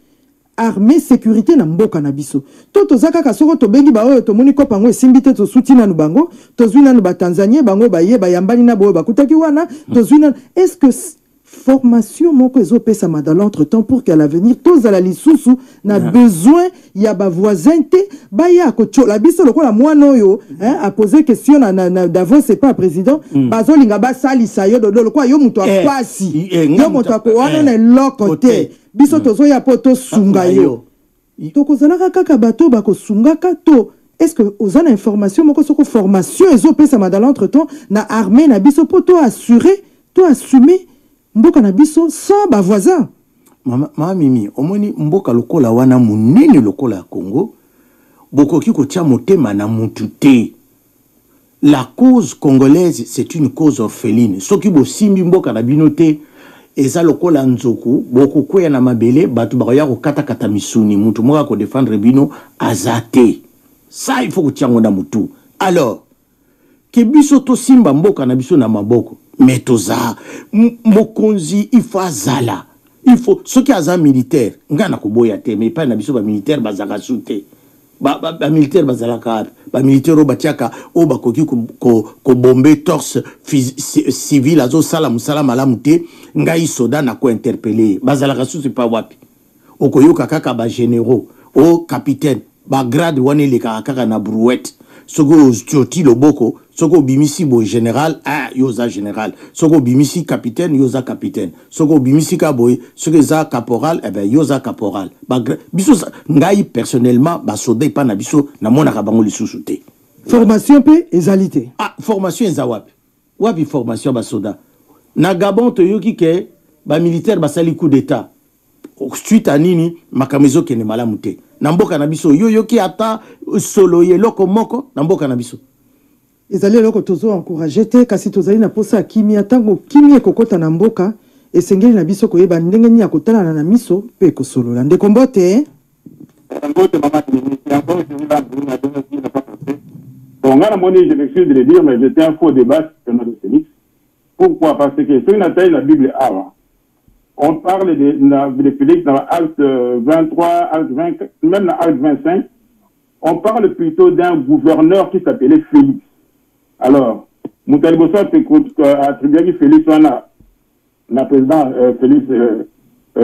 armée sécurité na mboka na biso. Toto zaka kasoko to bengi ba oyo to moni ko pango esimbite to soutina nu bango, to zwina nu ba Tanzanie bango ba ye ba yambani na boyo ba kutaki wana, to zwina. Est-ce que formation moko ezo pesa ma dans l'entretemps pour qu'à l'avenir tous à la lisusu na besoin ya ba voisin te ba ya ko chola biso lokola mwana oyo hein a poser question na d'avant c'est pas président bazo linga ba salisa yo do lokola yo muto akwasi yo muto akwana na lokote biso tozo ya poto sunga yo to kozalaka kaka bato ba ko sunga kato. Est-ce que aux an information moko soko formation ezo pesa ma dans l'entretemps na armée na biso poto assurer to assumer mboka na biso sans ba voisin. Mama mimi omoni mboka lokola wana munene lokola ya Congo bokoki kotia motema na mutu te. La cause congolaise c'est une cause orpheline. Soki bo simbi mboka na bino te eza lokola nzoku boko kwea na mabele batu bakoya ko kata kata misuni mutu moka ko défendre bino azate. Ça il faut kotia ngonda mutu. Alors ke biso to simba mboka na biso na maboko mais toza mokonzi il faut azala. Il faut ce qui a militaire ngana ko boya te mais pas na biso ba militaire bazaka soute. Ba militaire bazalaka ba militaire batiaka o bakoki ko bomber torse civil azo sala musala malamu te ngai soda na ko interpeller bazalaka soute pas wapi. Okoyoka kaka ba généraux o capitaine ba grade wane le kaka na brouette. Soko tioti loboko soko bimisi bo général yoza général soko bimisi capitaine yoza capitaine soko bimisi kaboy soko za caporal yoza caporal biso ngai personnellement ba soda pa na biso na mona ka bango lisusu te. Formation pe ezalité formation wapi formation ba soda na Gabon to yoki ke ba militaire basali coup d'état suite à nini makamezo kene malamu te na mboka na biso yoki ata solo ye loko moko na mboka na biso ezali loko tozo encourager te kasi tozali na posa kimia tango kimia kokota na mboka esengeli na biso koyeba ndenge ni akotala na miso pe ko solola ndeko mbote mama ministre encore je vais la bon ngana moni je m'excuse de le dire mais j'étais un faux débat sur notre Félix. Pourquoi? Parce que sur une taille la Bible avant on parle de Félix dans l'acte 23, acte 20, même dans l'acte 25. On parle plutôt d'un gouverneur qui s'appelait Félix. Alors, Moutaliboso a attribué Félix na président Félix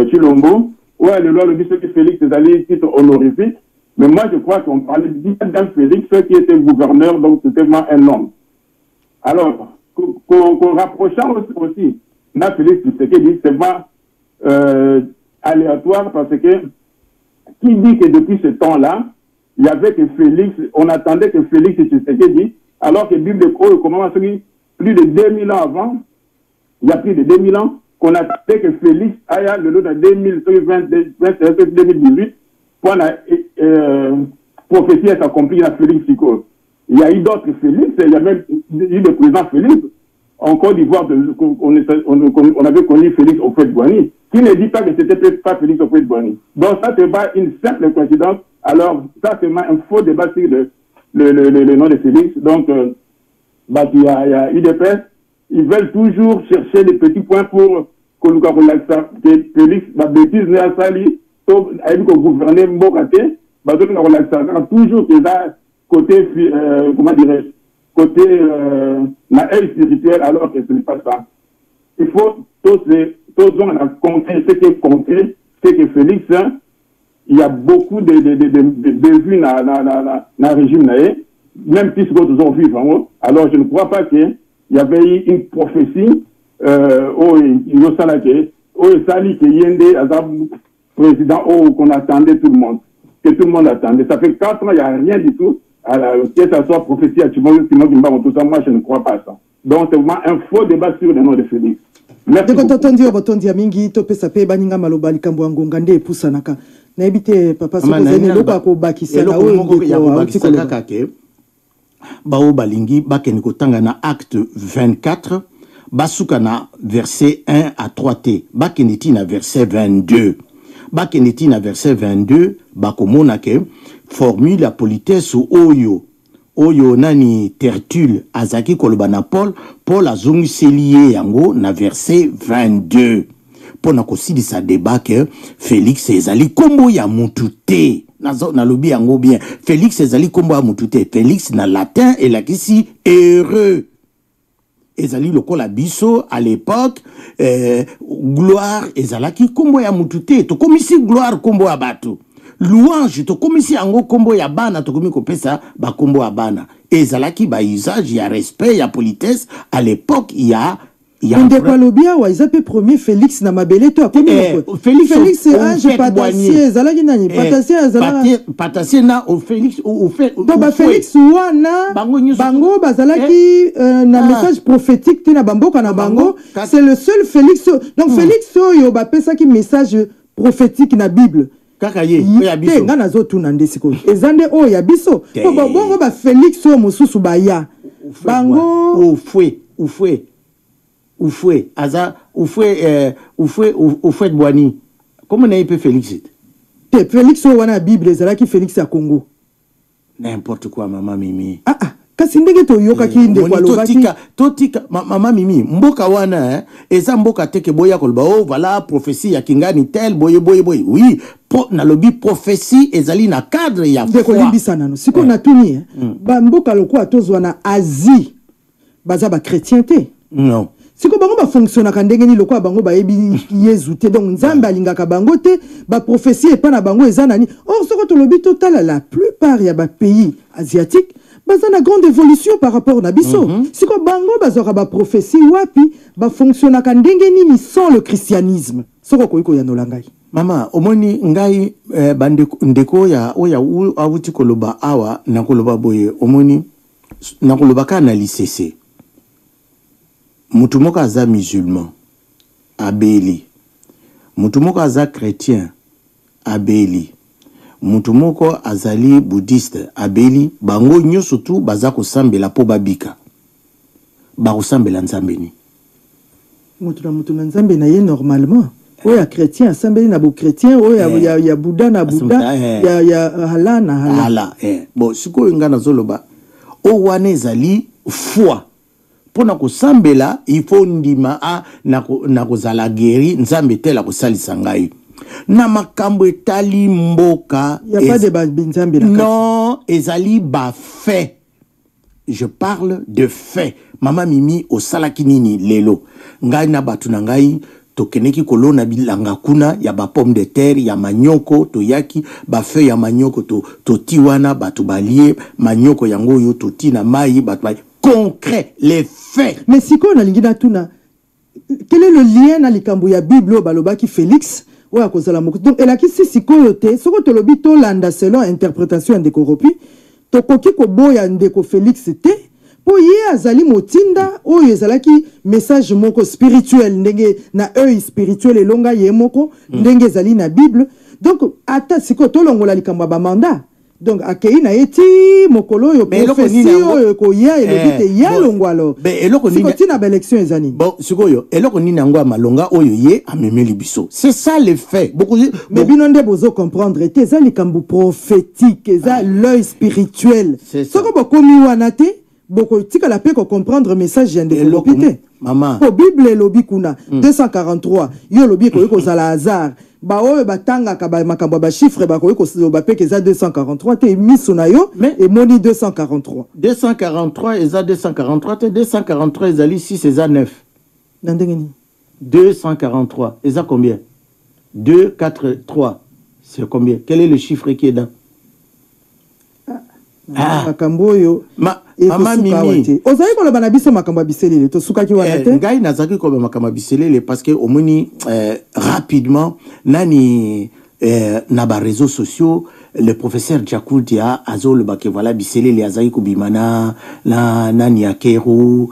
Chilombo. Ouais, le loi le dit que Félix est allé titre honorifique. Mais moi, je crois qu'on parlait bien d'un Félix qui était gouverneur, donc c'était vraiment un homme. Alors, qu'on rapprochant aussi, na Félix, c'est qu'il dit, c'est pas aléatoire parce que qui dit que depuis ce temps-là, il y avait que Félix, on attendait que Félix Tshisekedi, alors que Bible commence plus de 2000 ans avant, il y a plus de 2000 ans, qu'on attendait que Félix aille le lot de 2018 pour la prophétie s'accomplir à Félix Siko. Il y a eu d'autres Félix, il y a même eu le président Félix. En Côte d'Ivoire, on avait connu Félix Houphouët-Boigny, qui ne dit pas que c'était pas Félix Houphouët-Boigny. Donc ça, c'est pas une simple coïncidence. Alors, ça, c'est un faux débat sur le nom de Félix. Donc, il y a UDPS, ils veulent toujours chercher des petits points pour que Félix, la bêtise n'est à Sali, avec le gouvernement Mbokate, toujours que ça, côté, comment dirais-je, côté la haine spirituelle, alors que ce n'est pas ça. Il faut tous on a compris ce qui est concret, c'est que Félix, il y a beaucoup de vues dans le régime, même si d'autres ont vu. Alors je ne crois pas qu'il y avait eu une prophétie Sali qui yende président qu'on attendait tout le monde, que tout le monde attendait. Ça fait 4 ans, il n'y a rien du tout. Que ça soit prophétie à Timon, tout ça, moi je ne crois pas ça. Donc c'est vraiment un faux débat sur le nom de Félix. Merci beaucoup. Papa Bao balingi bakeniko tanga na acte 24 basuka na verset 1 à 3t bakeniti na verset 22 bakeniti na verset 22 bakomona ke formule la politesse oyo nani Tertulle azaki koloba na Paul azongi selie yango na verset 22 pona kosilisa débat ke Félix ezali kombo ya mutu te. Na lobi yango bien. Félix ezali kombo ya mutu te. Félix na latin elakisi heureux. Ezali lokola biso à l'époque gloire ezalaki kombo ya mutu te. To komisi gloire kombo ya bato. Louange to komisi yango kombo ya bana to komi kopesa ba kombo ya bana. Ezalaki ba usage ya respect ya politesse à l'époque il y a Ndekwalobia wa izape premier Félix na mabele to akomi Félix ange patassier zalaki nani patassier zalaki patassier na au Félix au fait donc ba Félix wana bango bazalaki na message prophétique tina bamboka na bango c'est le seul Félix donc Félix yo ba pesa ki message prophétique na Bible kaka ye ya biso nga nazo tuna ndesiko ezande o ya biso bongo ba Félix o mususu ba ya bango au fouet aza au fouet Boani comment n'a pas Félix Félix o wana Bible ezalaki Félix ya Congo n'importe quoi maman Mimi kasi ndenge to yoka ki Ndekwalobaki totika maman Mimi mboka wana eza mboka teke boya kolba voilà prophétie ya kingani tel boye oui na lobby prophétie ezali na cadre ya foi ndekolimbisa nano siko na tuni ba mboka lokwa tozwa na Asie baza ba chrétienté non siko bango ba fonctionnaka ndenge ni lokwa bango ba yebi Yesu te donc nzambe alingaka bango te ba prophétie epa na bango eza nani or soko to lobi total la plupart ya ba pays asiatiques baza na grande évolution par rapport na biso siko bango bazora ba prophétie wapi ba fonctionnaka ndenge ni sans le christianisme soko koyiko ya nolangai mama omoni ngai ndeko ya oya awuti koloba awa na koloba boye omoni na koloba ka na lisese mutu moko aza musulman abeli mutu moko aza chrétien abeli mutu moko azali bouddhiste abeli bango nyonso tu baza kosambela po babika bakosambela nzambe ni mutu na nzambe na ye normalement oya chrétien asambeli na bo chrétien oya ya Bouddha na Bouddha ya hala na hala bon sikoyo nga nazoloba o wana ezali foi pona kosambela il faut ndima na kozala guéri nzambe tela kosalisa ngai na makambo etali mboka y a pas de nzambe na non ezali ba fait je parle de fait mama Mimi osalaki nini lelo ngai na batu na ngai tokeneki kolona bilanga kuna ya ba pomme de terre ya manyoko toyaki ba feuille ya manyoko to tiwana batu balie manyoko yango yo toti na mai batu concret les faits mais siko na lingina tuna quel est le lien na likambo ya Bible balobaki Félix oya kozala moko donc elaki siko yote soko to lobi to landa selon interprétation de Koropi to koki ko boya ndeko Félix te po ye azali motinda oyo ezalaki message moko spirituel ndenge na œil spirituel elonga ye moko ndenge ezali na Bible donc ata siko to longola likambo ba mandat donc akei na eti mokolo yo prophétie oyo ko ya elobite ya longwalo siko tina ba élection ezani bon siko yo eloko nini yango malonga oyo ye amemeli biso c'est ça le fait beaucoup mais bino nde bozo comprendre ete eza likambo prophétique eza l'œil spirituel soko bokomi wana te boko tika la pe ko comprendre message ya ndeko lopite maman ko Bible elobi kuna 243 yo lobi ko yoko zala hasard ba oyo batanga ka ba makambo ba chiffre ba ko yoko ba pe ke za 243 te miso na yo et moni 243 eza 243 te 243 ezali 6 eza 9 ndengeni 243 eza combien 2 4 3 c'est combien quel est le chiffre qui est dans makambo yo mama Mimi ozali ko loba biso makambo biselele to sukaki wana te ngai nazaki ko makambo biselele parce que omoni rapidement nani na ba réseaux sociaux le professeur Djakoudia azol bake voilà biselele azaki ko bimana na nani Akeru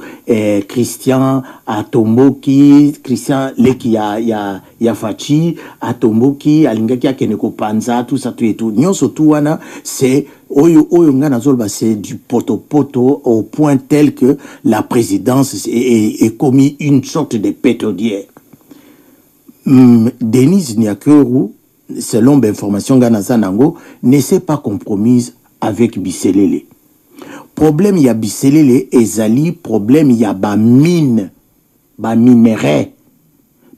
Christian atomboki Christian leki ya Fachi atomboki alingaki akene ko panza tout ça tout et tout nyonso tout wana c'est oyo ngana zolba c'est du poto au point tel que la présidence est commis une sorte de pétrolière. Denise Nyakeru selon l'information ngana zanango ne s'est pas compromise avec Biselele. Problème ya Biselele ezali problème ya ba mine ba minerai.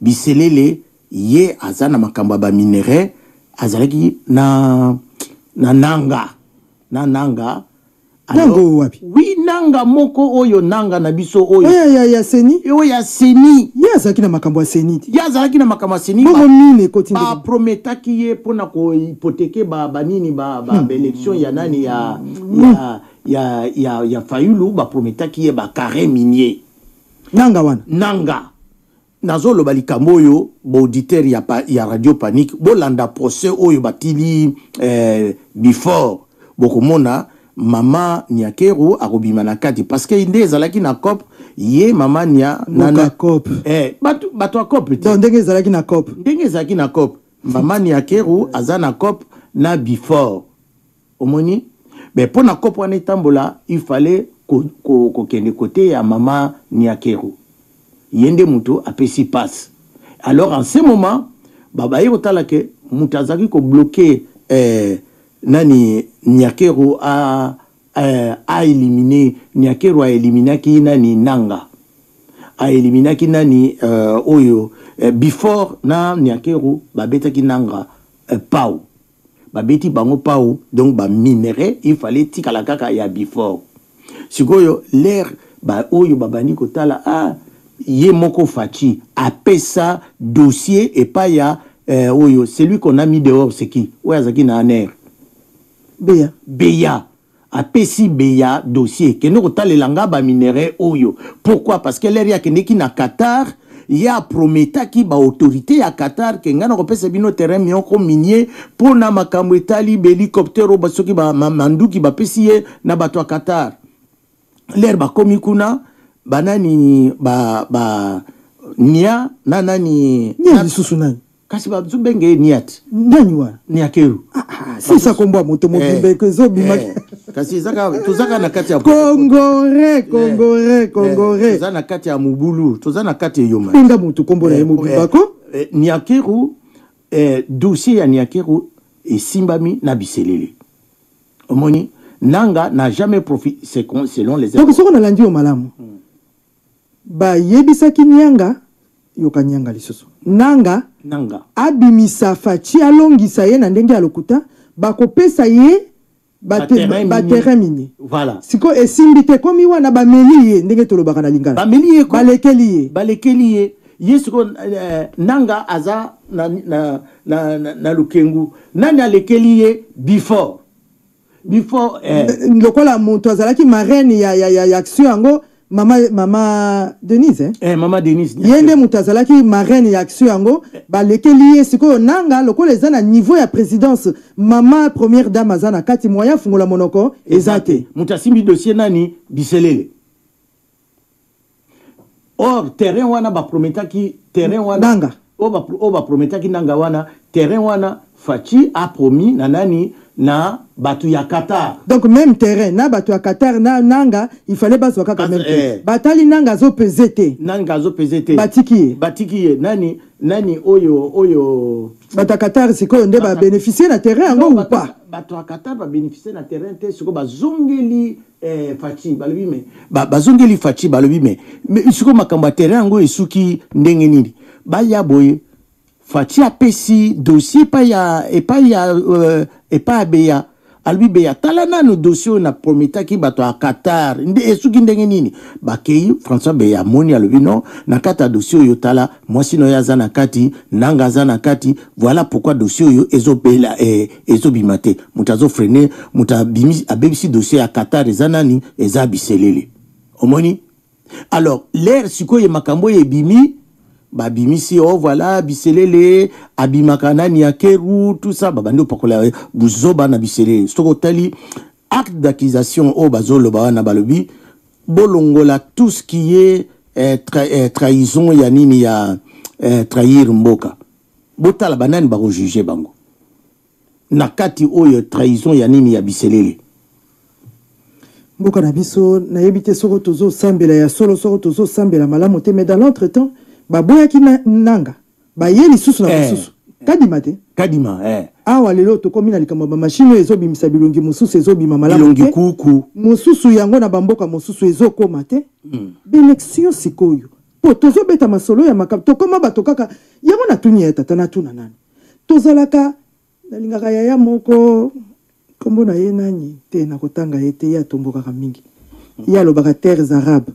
Biselele ye azana makamba ba minerai azalaki na nanga nango wapi oui nanga moko oyo nanga na biso oyo ya seni oyo ya seni ya zaki na makambo ya seni ya zaki na makambo ya seni bongo mine kotinda ba prometaki ye pona ko hypothéquer ba nini ba élection ya nani ya Fayulu ba prometaki ye ba carré minier nanga wana nanga nazolo balikambo oyo ba auditeur ya Radio Panique bolanda procès oyo batili before bokomona mama Nyakeru akobima na kati parce que inde ezalaki na COP ye mama nya na COP bato a COP donc ndenge ezalaki na COP mama Nyakeru aza na COP na before omoni mais pour na COP wana tambola il fallait ko kende côté ya mama Nyakeru yende muto apesi passe alors en ce moment baba yotala ke mutazaki ko bloquer nani Nyakeru a éliminé Nyakeru a éliminé ki nani nanga a éliminé ki nani oyo before na Nyakeru babeta ki nanga pau babeti bango pau donc ba minerai il fallait tikala kaka ya before sikoyo l'air ba oyo babani kotala ye moko Fachi apesa dossier et pas ya oyo celui qu'on a mis dehors c'est qui oya zaki na aner Beya apesi Beya dossier que nous tale langa ba minerai oyo pourquoi parce que l'air ya keneki na Qatar ya prometa ki ba autorité ya Qatar ke ngana kopesa bino terrain mioko minier pona makambo etali hélicoptère ba soki ba manduki ba pesi ye na bato ya Qatar l'air ba komi kuna banani ba nia nani lisusu nani kasi ba zubenge niat nani wana Nyakeru si ça kombo moto mobimbe que zo bima kasi tozaka na kati ya Congoré tozana na kati ya mubulu tozana na kati ya yoma pinga moto kombo na mobimba ko Nyakeru dossier ya Nyakeru esimbami na Biselele omoni nanga n'a jamais profité selon les donc soko na landi o malamu ba yebisaki nyanga yoka nyanga lisusu nanga abimisa Fachi alongisa ye na ndenge ya lokuta bakopesa ye ba terrain minier voilà siko esimbi te komi wana bameli ye ndenge tolobaka na lingala bameli ye balekeli ye yesuko nanga aza na lukengu nani alekeli ye before lokola moto azalaki marraine ya action yango mama Denise mama Denise yende moto azalaki marraine ya action yango balekeli ye sikoyo nanga lokola eza na niveau ya présidence mama première dame aza na kati moyen fungola monoko eza te moto asimbi dossier nani Biselele or terrain wana ba prometaki terrain wana nanga ba prometaki nanga wana terrain wana Fachi a promis na nani na batu ya Qatar donc même terrain na batu ya Qatar na nanga il fallait pas soit quand même batali nanga zo pesete batiki nani oyo batu Qatar siko nde ba bénéficier na terrain ngo ou pas batu Qatar ba bénéficier na terrain te siko ba zongeli Fachi balobi me ba zongeli Fachi balobi me siko makamba terrain ngo esuki ndenge nini ba ya boye Fachi a pesi dossier pas ya Beya albi beya talana no dossier na prometa ki bato a Qatar nde esuki ndenge nini bakei François beya moni albi non na kata dossier yo tala mwasi no yaza na kati nanga za na kati voilà pourquoi dossier yo ezobela ezobimate mutazo freiner mutabimi abebisi dossier a Qatar ezanani ezabiselele omoni alors l'air sikoye makambo yebimi babimisi oh voilà biselele abimakana ni akeru tout ça babando pakola buzoba na biselele stoko tali acte d'accusation au bazolo ba na balobi bolongola tout ce qui est trahison ya nini ya trahir mboka botala banani ba juger bango nakati oyo trahison ya nini ya biselele mboka na biso na yebite soko tozo sambela ya solo soko tozo sambela malamu te mais dans l'entretemps baboya ki nanga ba yeli susu na susu kadima te kadima awa lelo to komi na likambo ba machine ezo bimisa bilongi mususu ezo bima malamu bilongi kuku mususu yango na bamboka mususu ezo koma te élection sikoyo po tozo beta masolo ya makap to koma bato kaka yango na tuni ya tata na tuna nani tozalaka na lingaka ya moko kombo na ye nani te na kotanga ete ya tomboka mingi ya lobaka terres arabes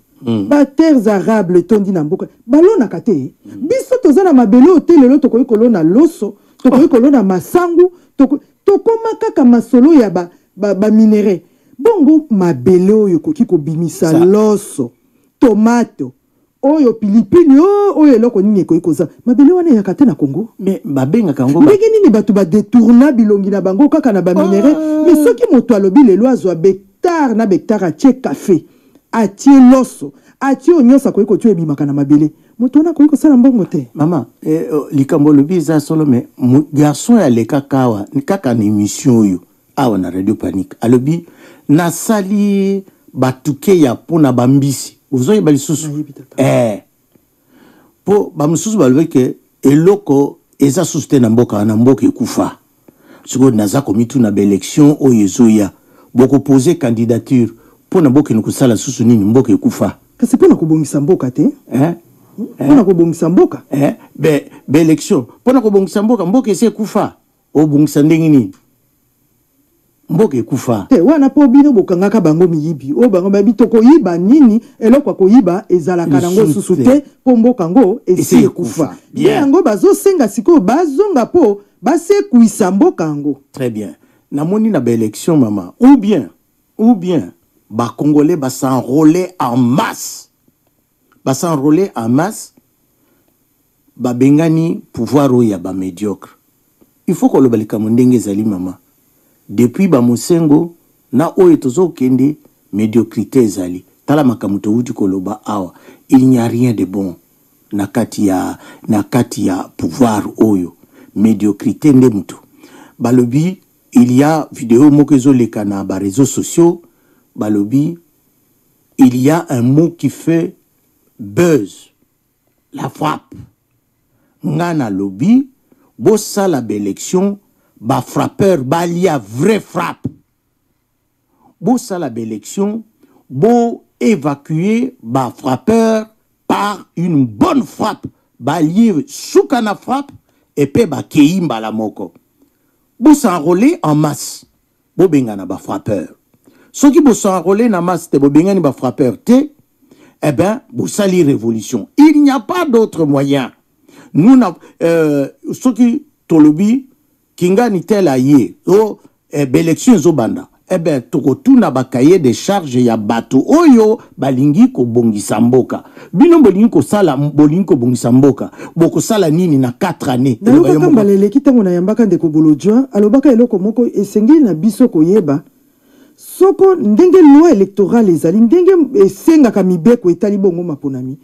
ba terres arabes le tondi na mboka balona kate biso tozana mabele hotel lelo tokoyi kolona loso tokoyi kolona masangu tokoma kaka masolo ya ba minere bongo mabele oyo koki kobimisa loso tomato oyo pilipili oyo eloko nini ekoyi koza mabele wana ya kate na Congo mais babenga kango ndenge nini bato ba détourna bilongi na bango kaka na ba minere mais soki moto alobi lelo azwa bectar na bectar atie café atie loso atie onyosa koyi kotu ebimaka na mabele moto na koyi kosala mbongo te mama likambo lobi za solo mais garçon ya leka kawa kaka na émission oyo awa na radio panique alobi na sali batuke ya pona bambisi uzoye balisusu po bamususu balobi ke eloko eza suste na mboka ekufa siko naza komitu na élection oyo ezoya boko poser candidature pona boke nkusala susu nini mboka ekufa kasi pona kobongisa mboka te pona kobongisa mboka be élection pona kobongisa mboka ese ekufa obongisa ndenge nini mboka ekufa te wana po bino bokangaka bango miyibi o bango babi to koyiba nini eloko koyiba ezalaka nango susu te po mboka ngo esi ekufa yango bazosenga siko bazonga po basekuisa mboka ngo très bien namoni na ba élection mama ou bien ba congolais ba s'enrôler en masse ba bengani pouvoir oya ba médiocre il faut que le balika mondenge zali mama depuis ba mosengo na oyo tozo kende médiocrité zali tala makamuto uti koloba awa il n'y a rien de bon na kati ya pouvoir oyo médiocrité nde muto balobi il y a vidéo moko ezoleka na ba réseaux sociaux balobi il y a un mot qui fait buzz la frappe ngana lobi bossa la élection ba frappeur ba lia vraie frappe bossa la élection bo évacuer ba frappeur par une bonne frappe ba lié soukana frappe et pe ba keimba la moko bo s'enrôler en masse bo bengana ba frappeur ceux qui bo s'enrôler en masse te bo bengani ba frappeur te eh ben bo sali révolution il n'y a pas d'autre moyen nous ceux qui tolobi kingani tela ye élection zobanda eh ben tokotuna ba cahier de charge ya bato oyo balingi ko bongisa mboka bino bolingi ko sala bolingi ko bongisa mboka boko sala nini na 4 années na balele kitango na yambaka ndeko bolojwa alobaka eloko moko esengeli na biso koyeba soko ndenge loi électorale ezali ndenge esengaka mibeko etali bongo maponami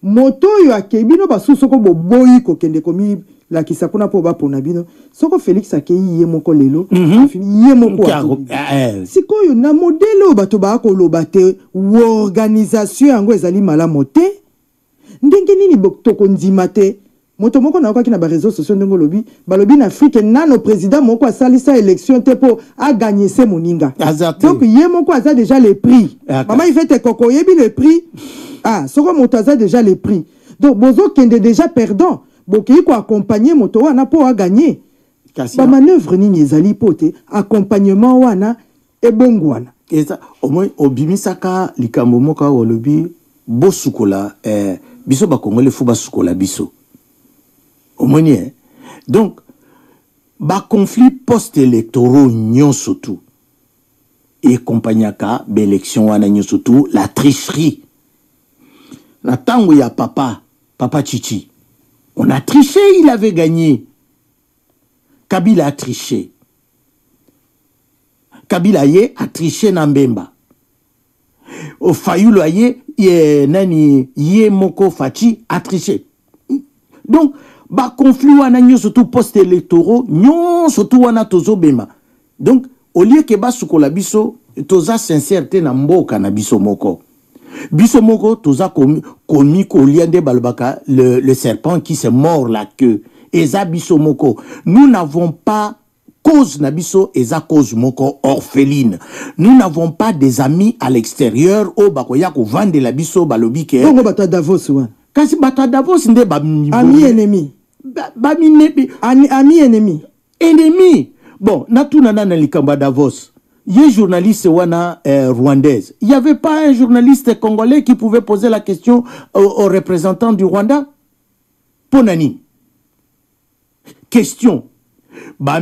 moto yo akebino basu soko boboyi ko kende komi la kisapuna po bapona bino soko Félix akei ye moko lelo ye moko sikoyo na modelo bato ba ko loba te organisation yango ezali malamu te ndenge nini toko ndima te moto moko na okaki na ba réseaux sociaux ndenge lobi balobi na Afrique nano président moko asalisa élection te po a gagner se moninga donc ye moko aza déjà les prix maman il fait te koko yebi le prix soko moto aza déjà les prix donc bozo kende déjà perdant boki ko accompagner moto wana po a gagner ba manœuvre nini ezali pote accompagnement wana et bongwana eza au moins obimisaka likambo moka wolobi bosukola biso ba congolais fu basukola biso au moins donc ba conflit post-électoraux nyonso tout et compagniaka l'élection wana nyonso tout la tricherie na tango ya papa Chichi on a triché, il avait gagné. Kabila a triché. Kabila a triché Nambemba. Au Fayulu nani Moko Fachi a triché. Donc ba conflit wana nyo surtout post-électoraux nyo surtout wana tozo bema. Donc au lieu que ba sukola biso toza sincérité na mboka na biso moko. Biso moko toza komi ko liende balbaka le serpent qui se mord la queue. Eza biso moko. Nous n'avons pas cause na biso eza cause moko orpheline. Nous n'avons pas des amis à l'extérieur au bakoya ko vendre la biso balobi ke. Donc bata Davos wa. Kasi bata Davos nde ba ami ennemi. Ami ennemi. Ennemi. Bon, natuna na likamba Davos. Il y a un journaliste rwandaise. Il n'y avait pas un journaliste congolais qui pouvait poser la question aux représentants du Rwanda. Ponani. Question. Bah,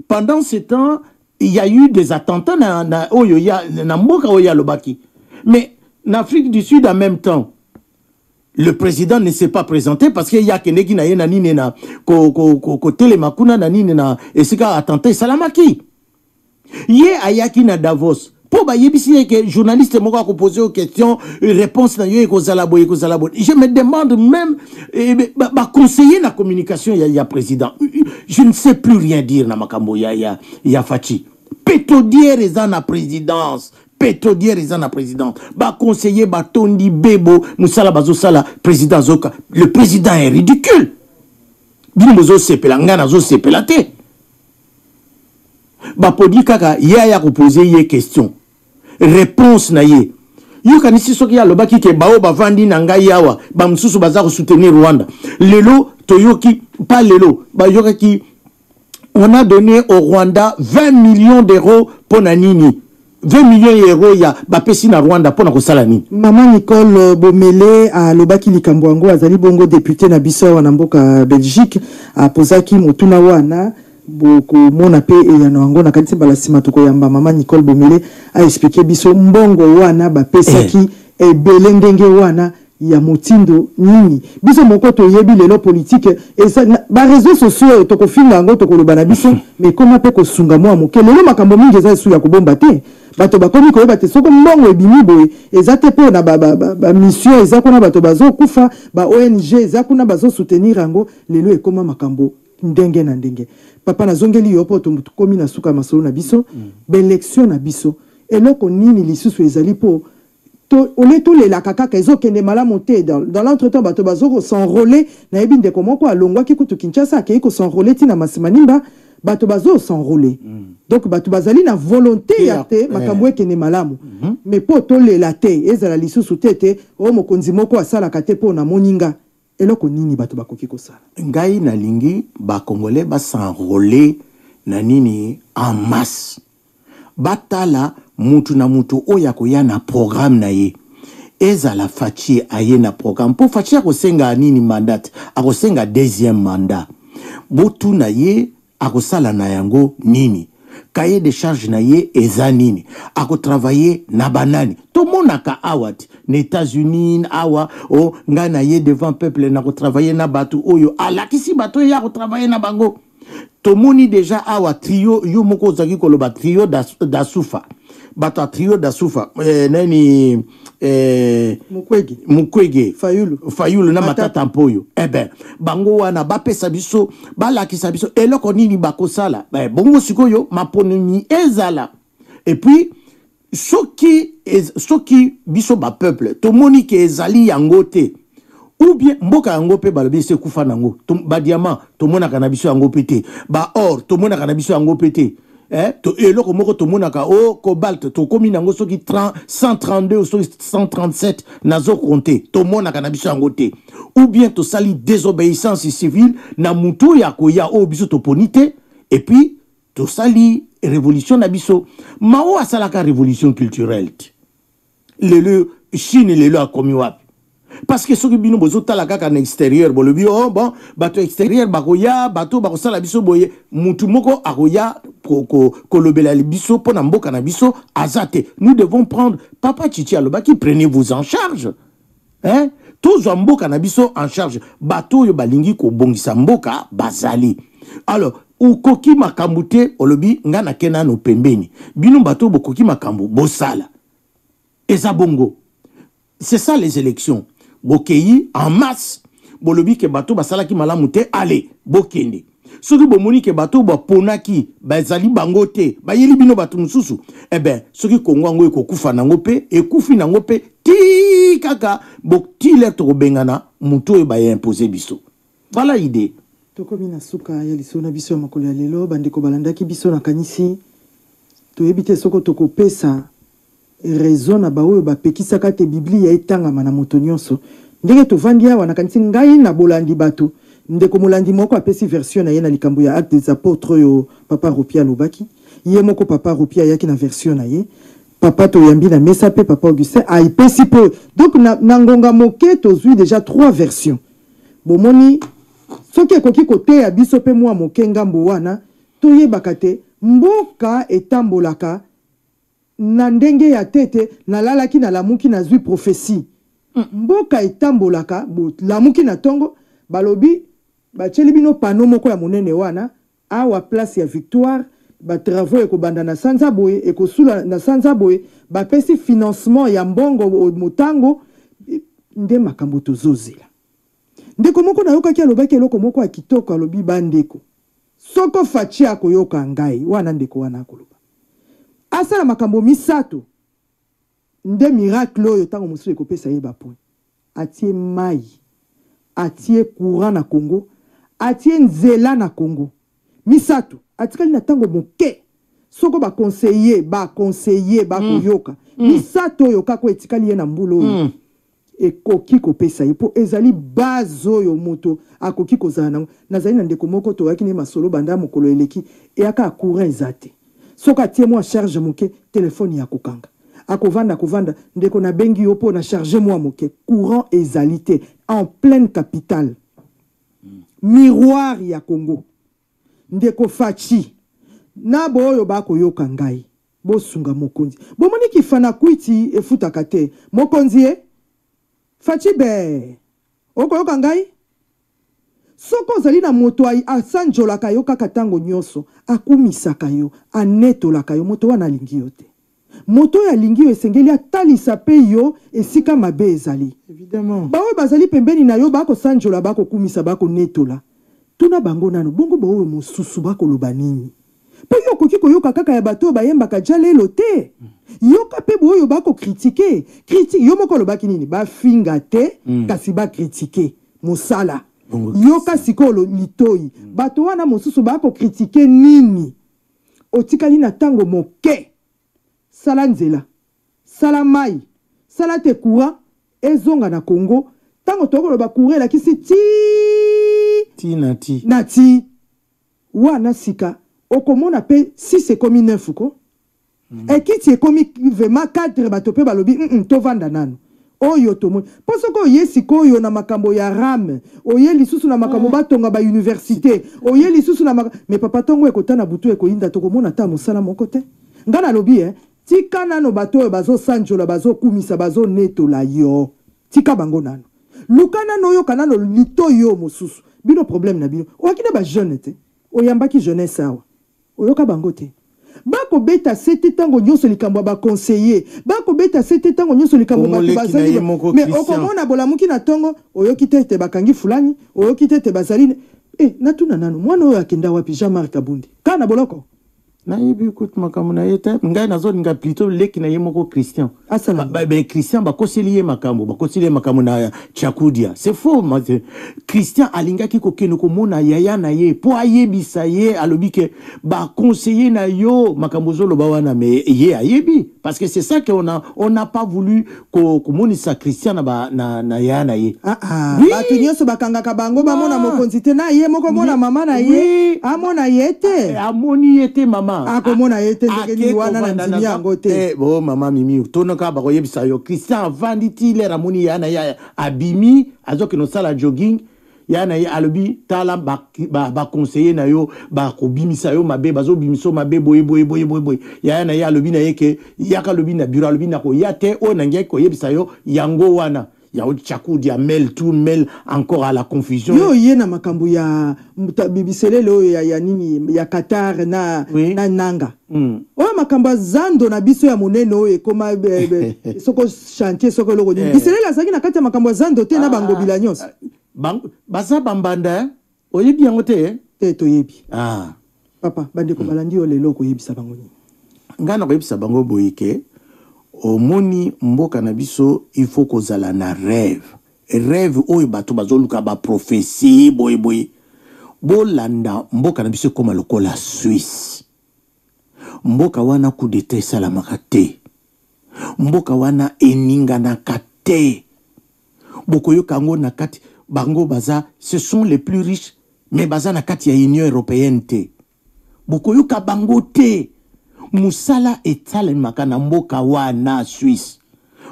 pendant ce temps, il y a eu des attentats mais en Afrique du Sud, en même temps, le président ne s'est pas présenté parce qu'il y a Kenegi na nani na côté makuna na nini na esika attentat salamaki. Yé ayaki na Davos. Pour ba yebisi que journaliste moko a posé aux questions, réponse na yo ekozalabo. Je me demande même conseiller la communication ya président. Je ne sais plus rien dire na makambo ya Fachi. Pétodière eza na présidence. Ba conseiller ba Tondi Bebo musala bazo sala président zoka. Le président est ridicule. Bino bozo sepela ngana zo sepela te. Ba podi kaka ya ko poser ye question. Réponse na ye. Yo kanisi soki ya lobaki ke bao ba vandi na ngai yawa ba msusu baza ko soutenir Rwanda. Lelo toyoki pas lelo ba yokaki on a donné au Rwanda 20 millions d'euros pour nanini. 20 millions d'euros ya bapesi na Rwanda pour na kosala nini. Maman Nicole Bomele a lobaki likambwango azali bongo député na biso wana mboka Belgique a posaki motuna wana boko mona pe e yana wango na kanisi balasima toko yamba. Maman Nicole Bomele a expliqué biso mbongo wana bapesaki e belendenge wana ya motindo nini biso moko to yebi lelo politique et ça ba réseaux sociaux to ko finga ngo to ko lobana biso mais comment pe ko sunga mwa moke lelo makambo mingi eza su ya kubomba te bato bakomi ko bate soko mbongo ebimi boye eza te pe na ba mission eza kuna bato bazo kufa ba ONG eza kuna bazo soutenir ngo lelo ekoma makambo ndenge na ndenge papa na zongeli yopo to komi na suka masolo na biso ba élection na biso eloko nini lisusu ezali po on est tous les lakaka kezo kende mala monter dans l'entretemps bato bazo s'enrôler na ebinde comment quoi longwa ki kutu Kinshasa ke ko s'enrôler tina masimanimba bato bazo s'enrôler donc bato bazali na volonté ya te makambo kende malamu mais po to le laté ezala lisusu tete o mokonzi moko asala kate po na moninga eloko nini bato bakoki ko sala ngai na lingi ba congolais ba s'enrôler na nini en masse batala mutu na mutu oya koya na programme na ye ezala Fachi aye na programme po Fachi akosenga nini mandat akosenga deuxième mandat botu na ye akosala na yango nini cahier de charge na ye eza nini akotravailler na banani to monaka awat na États-Unis awa o nga na ye devant peuple na kotravailler na batu oyo alakisi batu ya kotravailler na bango tomoni déjà awa trio yo moko zaki koloba trio d'Asufa bata trio d'Asufa nani Mukwege Fayulu na matata mpoyo bango wana bapesa biso balakisa biso eloko nini bakosala bongo sikoyo mapononi ezala et puis soki biso ba peuple tomoni ke ezali yango te ou bien mboka yango pe balobi se kufa nango ba diamant tomona kana biso yango pété ba or tomona kana biso yango pété to eloko moko to monaka o cobalt to komi nango soki 132 ou 137 nazo compter to monaka na biso yango te ou bien to sali désobéissance civile na mutu ya koya o biso to ponite et puis to sali révolution na biso mao asalaka révolution culturelle le Chine lelo a komi wapi parce que ce qui bino bozo tala kaka na extérieur bo le bi oh bon bato extérieur bakoya bato bakosala biso boye mutu moko akoya ko lobela biso pona mboka na biso azate nous devons prendre papa Chichi alobaki prenez-vous en charge hein tous mboka na biso en charge bato yo balingi ko bongisa mboka bazali alors ukoki makambu te olobi nga na kena no pembeni bino bato bokoki makambu bosala eza bongo c'est ça les élections bokei en masse bolobi ke bato basala ki malamu te allez bokende soki bomoni ke bato baponaki bazali bango te bayeli bino bato mususu eh ben soki kongo ngo ekokufa nango pe ekufi nango pe ti kaka bokile to bengana muto e ba imposer biso voilà idée tokomi na suka ya liso na biso makolo ya lelo bandeko balandaki biso na kanisi to ebite soko tokopesa raison na baoyo bapekisaka te biblia etangama na moto nyonso ndenge tovandi awa na kanisi ngai na bolandi bato ndeko molandi moko apesi version na ye na likambo ya Actes des Apôtres yo papa Rupia lobaki ye moko papa Rupia yaki na version na ye papa toyambi na mesa pe papa Augustin aipesi po donc na ngonga moke tozwi déjà 3 versions bomoni soki ekoki kote ya biso pe mwa moke ngambo wana toyebaka te mboka etambolaka na ndenge ya tete na lalaki na lamuki na zwi prophétie mboka etambolaka lamuki na tongo balobi bacheli bino pano moko ya monene wana awa place ya Victoire ba travaux ekobanda na sanza boye ekosula na sanza boye bapesi financement ya mbongo motango nde makambo tozozela ndeko moko na yoka ki alobaki eloko moko ya kitoko alobi bandeko soko fachi akoyoka ngai wana ndeko wana akoloba asala makambo misato nde miracle oyo tango mosusu ekopesa ye bapoint atie mai atie courant na Congo atie nzela na Congo misato atikali na tango moke soko ba conseiller koyoka misato oyo kako etikali ye na mbulo oyo ekoki kopesa ye po ezali base oyo moto akoki kozala nango nazali na ndeko moko toyaki ne masolo banda mokolo eleki eyaka courant ezate soka tie moi charge moke téléphone ya kokanga akovanda ndeko na bengi yo po na charge moi moke courant ezalité en pleine capitale miroir ya Congo ndeko fachi na boyo bako yoka ngai bosunga mokonzi bomoni kifana kwiti efutaka te mokonzi fachi be oko yoka ngai soko zali na moto asanjolaka yo kaka tango nyonso akumisaka yo anetolaka yo moto wana alingi yo te moto ya lingi yo esengeli atalisa pe yo esika mabe ezali évidemment baoyo bazali pembeni na yo bako sanjola bako kumisa bako netola tuna bango nano bongo baoyo mosusu bako loba nini po yo koki koyoka kaka ya bato bayembaka jalelo te yoka pe boyo bako critique yo moko lobaki nini bafinga te kasi ba critique mosala yoka sikolo litoi bato wana mosusu bako critique nini otikali na tango moke sala nzela sala mai sala te courant ezonga na Congo tango tokolo ba courir la kisi nati wana sika okomona pe 6 ekomi 9 ko ekiti ekomi vraiment 4 bato pe balobi to vanda nano oyo tomo poso ko yesi ko yo na makambo ya ram oye lisusu na makambo batonga ba université oye lisusu na mais papa tongo ekotana butu ekoyinda tokomona ta mosala moko te ngana lobi tika nano bato bazo sanjola bazo kumisa bazo netola yo tika bango nano lukana no yo kanano lito yo mosusu bino problème na bino okina ba jeune te oyambaki jeunesse awa oyoka bango te bako beta sete tango nyonso likambo ba conseiller bako beta sete tango nyonso likambo ba bazali mais okomona bolamuki na tongo oyoki te bakangi fulani oyoki te bazali natuna nano mwana oyo akenda wapi Jean-Marc Kabundi kana boloko na yebi écoute makamuna yete ngai nazo nga plutôt leki na yemoko Christian Ben Christian bakoseliye makambo na Chakudia. C'est faux. Christian alingaki kokeno komona yaya na ye po ayebisa ye alobi ke ba conseiller na yo makambo zolo ba wana me ye ayebi parce que c'est ça que on n'a pas voulu komonisa Christian na yaya na ye. Oui. Batu nyonso bakanga kabango ba mona mokonzi te na ye moko mona mama na ye amona yete amoni yete mama akomona yete ndenge wana na ndimi yango te. Bon mama Mimi tono ka ba koyebisa yo Christian vanditi le ramoni yana ya abimi azoki no sala jogging yana ya alobi tala ba conseiller na yo ba ko bimisa yo mabe bazo bimiso mabe boy yana ya alobi na yeke yaka lobi na bureau alobi na ko yate o na ngeko yebisa yo yango wana ya Chakudia mel tout mel encore à la confusion yo yena makambo ya bibiselelo ya nini ya Qatar na nanga o makambo zando na biso ya moneno e koma soko chantier soko loko ni biselela saki na kati ya makambo zando te na bango bilanyos basa bambanda oyebi yango te to yebi papa bande ko balandi o lelo ko yebisa bango ni ngana ko yebisa bango boyike omoni mboka na biso il faut kozala na rêve oyo bato bazoluka ba prophétie boy bolanda mboka na biso koma lokola Suisse mboka wana coup d'état salamaka te mboka wana eninganaka te bokoyoka yango na kati bango baza ce sont les plus riches mais baza na kati ya Union européenne te bokoyoka bango te musala etalemaka na mboka wana Suisse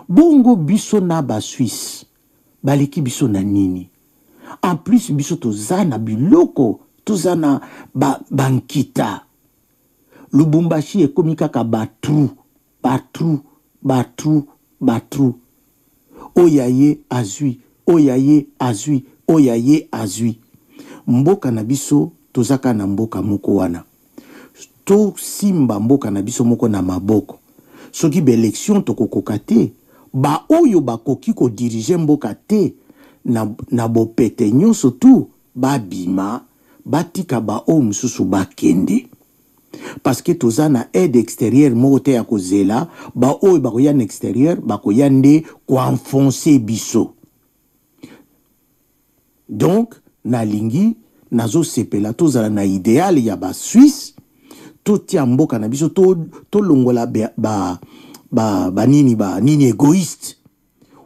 bongo biso na ba Suisse baleki biso na nini en plus biso tozana biloko tozana bankita Lubumbashi ekomi kaka batru oyaye azui mboka na biso tozaka na mboka moko wana to simba mboka na biso moko na maboko soki ba élection tokokoka te ba oyo bakoki ko diriger mboka te na bopete nyonso tu babima batika ba o mususu bakende parce que tozana aide extérieure moko te ya kozela ba oyo bakoya na extérieur bakoya nde ko enfoncer biso donc na lingi nazo sepela tozala na idéal ya ba Suisse totia mboka na biso to longola nini égoïste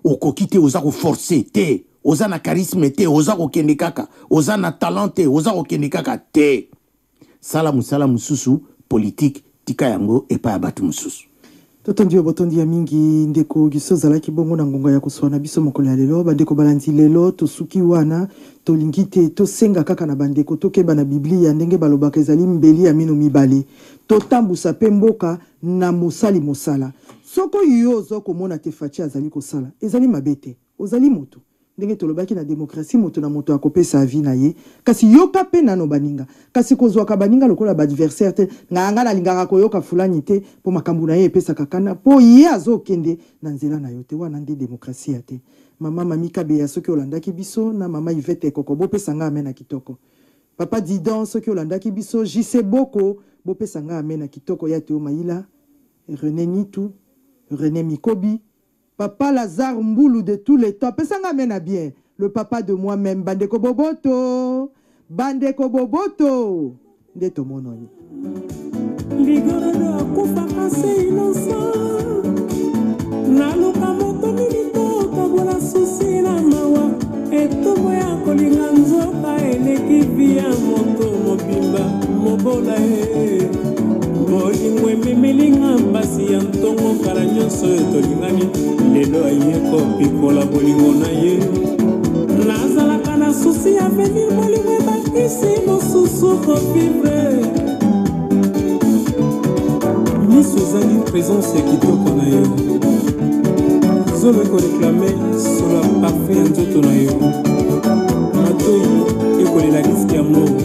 okoki te oza ko forcer te oza na charisme te oza ko kende kaka oza na talent te oza ko kende kaka te sala mususu politique tika yango epa ya batu mususu botondi ya mingi ndeko gisoza ki bongo na ngonga ya kuswana biso mokolo ya lelo bandeko balandi lelo tosuki wana tolingi te tosenga kaka na bandeko tokeba na biblia ndenge balobaka ezali mbeli ya mino mibale totambusa pe mboka na mosala soko yo ozokomona te faci azali kosala ezali mabete ozali moto ndenge tolobaki na demokrasi moto na moto akopesa avi na ye kasi yoka pe nano baninga kasi kozwaka baninga lokola ba adversaire te nganga na lingaka koyoka fulani te po makambu na ye epesa kakana po ye azokende na nzela na yo te wana ndi demokrasi ya te mama Mamika Beya soki olandaki biso na mama Yvette Koko bopesa nga amena kitoko papa Didon soki olandaki biso Jise Boko bopesa nga amena kitoko ya Teo Maïla René Nitu René Mikobi Papa Lazare Mboulou de tous les temps. Pesanga mena bien. Le papa de moi-même. Bandeko Boboto. Ndeto mononi. Ligoro akufa kase innocent. Naluka moto milito kabola susi na mawa. Eto ya kolinga nzoka eleki via moto mobimba mobola Boingwe mimilinga mbasi ya ntongo kala nyonso etolingani lelo ayeko pikola bolingo na ye nazalaka na susi ya venir bolingo ebakisi mosusu kovivre miso ezali présence ya kitoko na yo zolo ekoreklame solo ya parfum ya nzoto na yo matoi ekolela riski ya moko